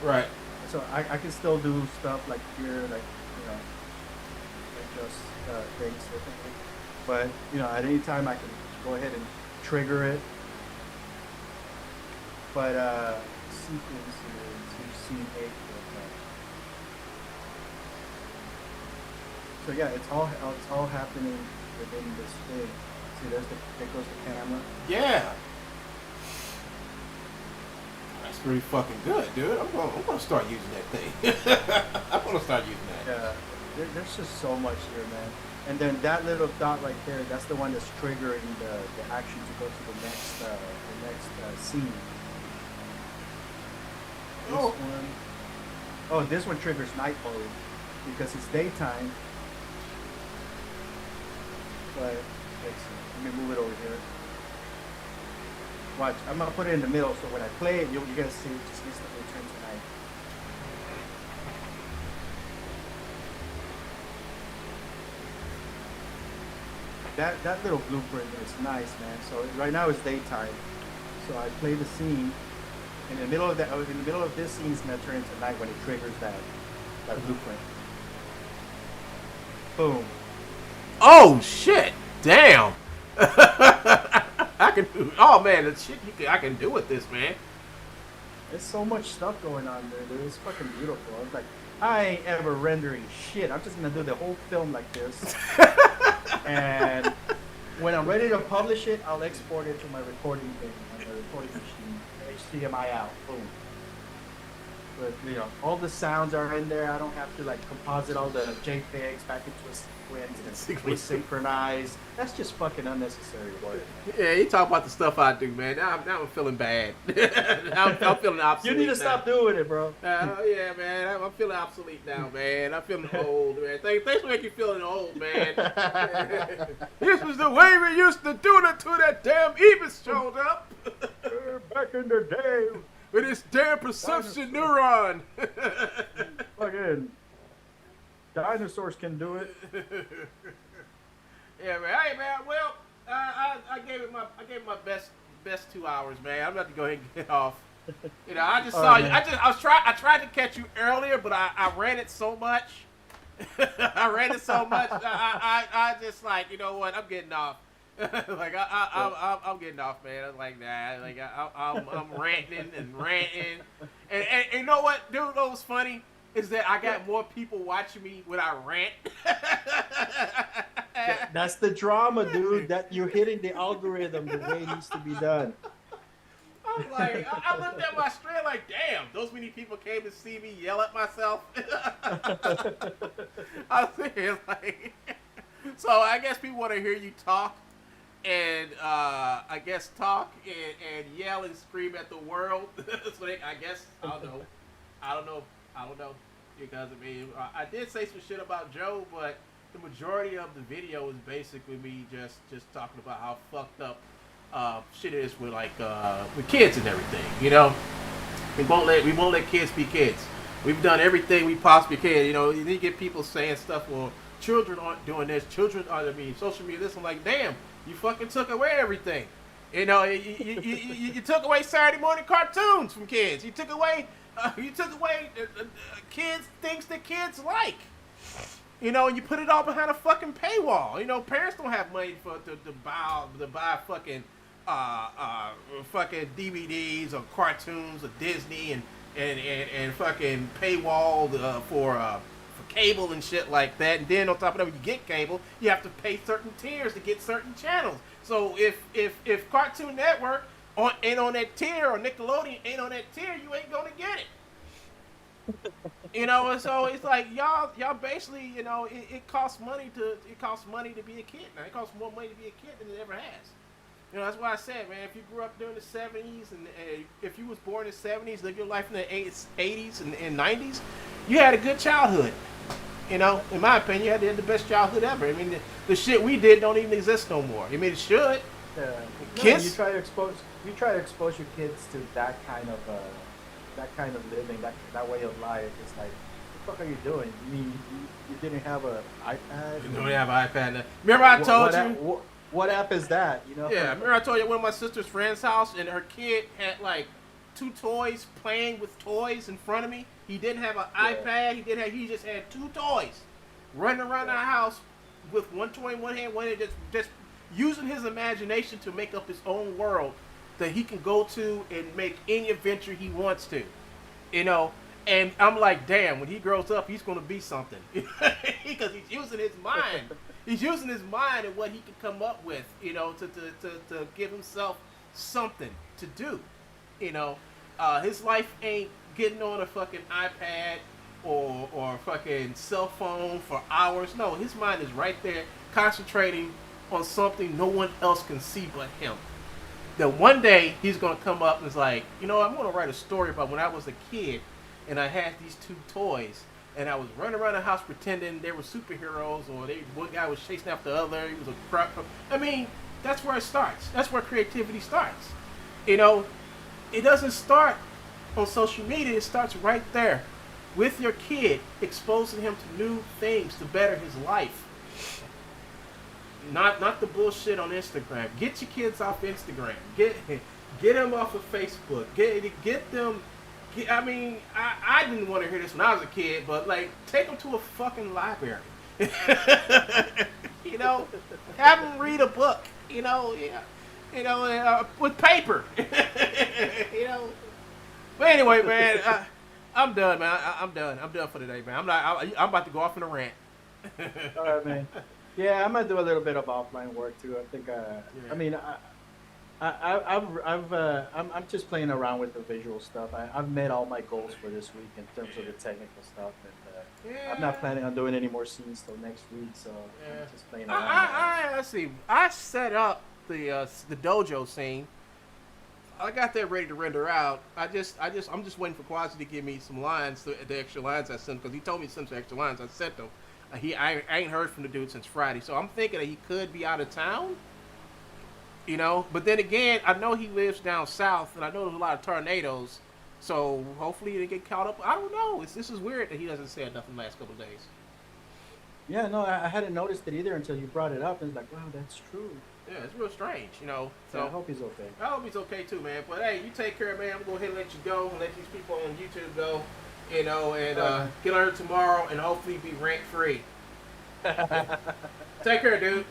Right. So I can still do stuff like here, like adjust things differently. But at any time I can go ahead and trigger it. But sequences, you've seen 8 so yeah, it's all happening within this thing. See, there goes the camera. Yeah. That's pretty fucking good, dude. I'm gonna start using that thing. I'm gonna start using that. Yeah, there's just so much here, man. And then that little dot right there, that's the one that's triggering the action to go to the next scene. This one triggers night mode because it's daytime. But let me move it over here. Watch, I'm gonna put it in the middle, so when I play it, you're gonna see it just instantly turn tonight. That little blueprint is nice, man. So right now it's daytime, so I play the scene in the middle of that. In the middle of this scene is gonna turn into night when it triggers that blueprint. Boom. Oh shit! Damn. I can do. Oh man, the shit I can do with this, man. There's so much stuff going on there, dude. It's fucking beautiful. I was like, I ain't ever rendering shit. I'm just gonna do the whole film like this. And when I'm ready to publish it, I'll export it to my recording thing, my recording machine, HDMI out, boom. But you know, all the sounds are in there. I don't have to like composite all the JPEGs back into a sequence and resynchronize. That's just fucking unnecessary work. Yeah, you talk about the stuff I do, man. Now I'm feeling bad. I'm feeling obsolete. You need to stop doing it, bro. Yeah, man. I'm feeling obsolete now, man. I'm feeling old, man. Thanks for making you feeling old, man. This was the way we used to do it until that damn Ebis showed up. Back in the day. With this damn perception neuron. Fucking dinosaurs can do it. Yeah, man. Hey, man. Well, I gave it my best 2 hours, man. I'm about to go ahead and get off. You know, I just saw you. I tried to catch you earlier, but I ran it so much. I just like, you know what? I'm getting off. Like I'm getting off, man. I was like, nah. Like I'm ranting and ranting, and you know what, dude? What was funny is that I got more people watching me when I rant. That's the drama, dude. That you're hitting the algorithm the way it needs to be done. I was like, I looked at my stream like, damn, those many people came to see me yell at myself. I was thinking like, so I guess people want to hear you talk. And I guess talk and yell and scream at the world. So I guess I don't know because I mean I did say some shit about Joe, but the majority of the video is basically me just talking about how fucked up shit is with like with kids and everything. You know, we won't let kids be kids. We've done everything we possibly can. You know, you get people saying stuff. Well, children aren't doing this. Children aren't. I mean, social media. This. I'm like, damn. You fucking took away everything. You know, you took away Saturday morning cartoons from kids. You took away kids things that kids like. You know, and you put it all behind a fucking paywall. You know, parents don't have money to buy fucking fucking DVDs or cartoons or Disney and fucking paywall for cable and shit like that, and then on top of that, when you get cable, you have to pay certain tiers to get certain channels. So if Cartoon Network ain't on that tier or Nickelodeon ain't on that tier, you ain't gonna get it. You know, and so it's like y'all basically, you know, it costs money to be a kid now. It costs more money to be a kid than it ever has. You know, that's why I said, man, if you grew up during the 70s and if you was born in the 70s, live your life in the 80s and 90s, you had a good childhood. You know, in my opinion, you had the best childhood ever. I mean, the shit we did don't even exist no more. I mean, it should. Yeah. Kids. No, you try to expose your kids to that kind of living, that way of life. It's like, what the fuck are you doing? I mean, you didn't have an iPad. You don't have an iPad now. Remember I told you. What app is that? You know. Yeah, remember I told you at one of my sister's friend's house, and her kid had like 2 toys playing with toys in front of me. He didn't have an iPad. He just had 2 toys running around our house with one toy in one hand, one hand, just using his imagination to make up his own world that he can go to and make any adventure he wants to. You know, and I'm like, damn, when he grows up, he's going to be something because he's using his mind. He's using his mind and what he can come up with, you know, to give himself something to do. You know, his life ain't getting on a fucking iPad or fucking cell phone for hours. No, his mind is right there concentrating on something no one else can see but him. That one day he's going to come up and it's like, you know, I'm going to write a story about when I was a kid and I had these 2 toys and I was running around the house pretending they were superheroes or one guy was chasing after the other. He was a crap. I mean, that's where it starts. That's where creativity starts. You know, it doesn't start on social media. It starts right there with your kid, exposing him to new things to better his life. Not the bullshit on Instagram. Get your kids off Instagram. Get them off of Facebook. Get them. I mean, I didn't want to hear this when I was a kid, but like, take them to a fucking library. You know, have them read a book. You know, yeah. You know, with paper. You know. But anyway, man, I'm done, man. I'm done. I'm done for today, man. I'm about to go off in a rant. All right, man. Yeah, I'm gonna do a little bit of offline work too. I think. I mean, I'm just playing around with the visual stuff. I've met all my goals for this week in terms of the technical stuff, and I'm not planning on doing any more scenes till next week. So I'm just playing around. Let's see. I set up the dojo scene. I got that ready to render out. I'm just waiting for Quasi to give me some lines, the extra lines I sent, because he told me to send some extra lines. I sent them. I ain't heard from the dude since Friday, so I'm thinking that he could be out of town. You know, but then again, I know he lives down south, and I know there's a lot of tornadoes, so hopefully he didn't get caught up. I don't know. This is weird that he doesn't say nothing the last couple of days. Yeah, no, I hadn't noticed it either until you brought it up. And it's like, wow, that's true. Yeah, it's real strange, you know. So I hope he's okay. I hope he's okay too, man. But hey, you take care, man. I'm going to go ahead and let you go and let these people on YouTube go, you know, and get on here tomorrow and hopefully be rent free. Take care, dude.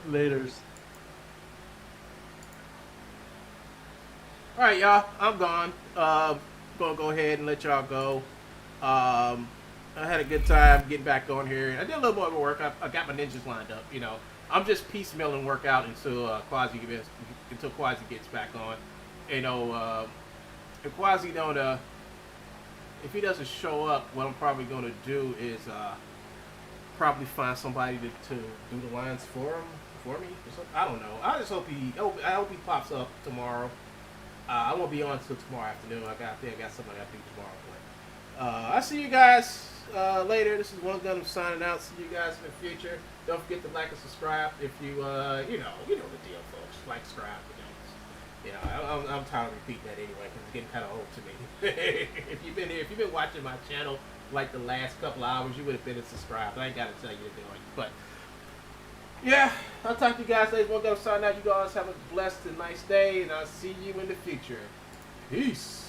Laters. All right, y'all. I'm gone. Gonna go ahead and let y'all go. I had a good time getting back on here. I did a little more work. I got my ninjas lined up. You know, I'm just piecemealing work out until Quasi gets back on. You know, if Quasi don't, if he doesn't show up, what I'm probably gonna do is probably find somebody to do the lines for me or something. I don't know. I just hope I hope he pops up tomorrow. I won't be on until tomorrow afternoon. I think I got something I got to do tomorrow. But I'll see you guys later. This is One Gun signing out. See you guys in the future. Don't forget to like and subscribe if you you know the deal, folks. Like, subscribe. You know, I'm tired of repeating that anyway because it's getting kind of old to me. If you've been watching my channel like the last couple hours, you would have been subscribed. I ain't got to tell you to do it, but. Yeah, I'll talk to you guys later. One Gun signing out. You guys have a blessed and nice day, and I'll see you in the future. Peace.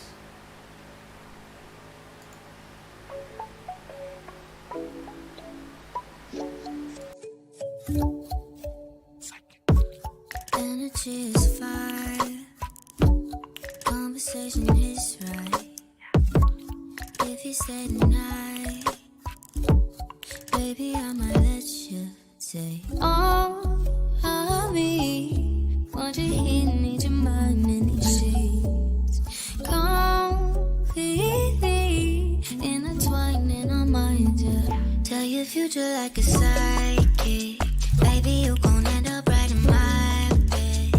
Energy is fire. Conversation is right. If you stay tonight, baby, I might let you say all of me. Want you here, need your mind in these sheets. Completely intertwined in our minds, yeah. Tell your future like a psychic. Baby, you gon' end up right in my bed.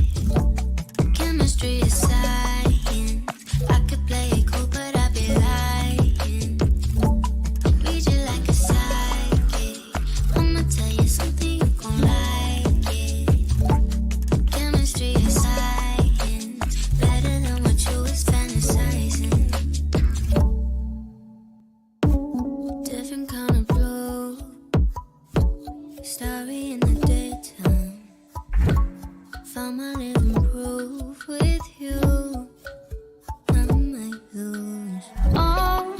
Chemistry is science. I could play it cool, but I'd be lying. Read you like a psychic. I'ma tell you something, you gon' like it. Chemistry is science. Better than what you was fantasizing. Different kind of blue. Starry in the daytime. Found my living proof with you. I might lose all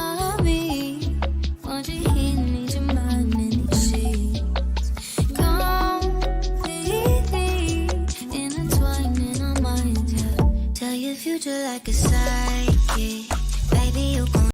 of me. Want you here, need your mind in these sheets. Completely intertwined in our minds, yeah. Tell your future like a sign.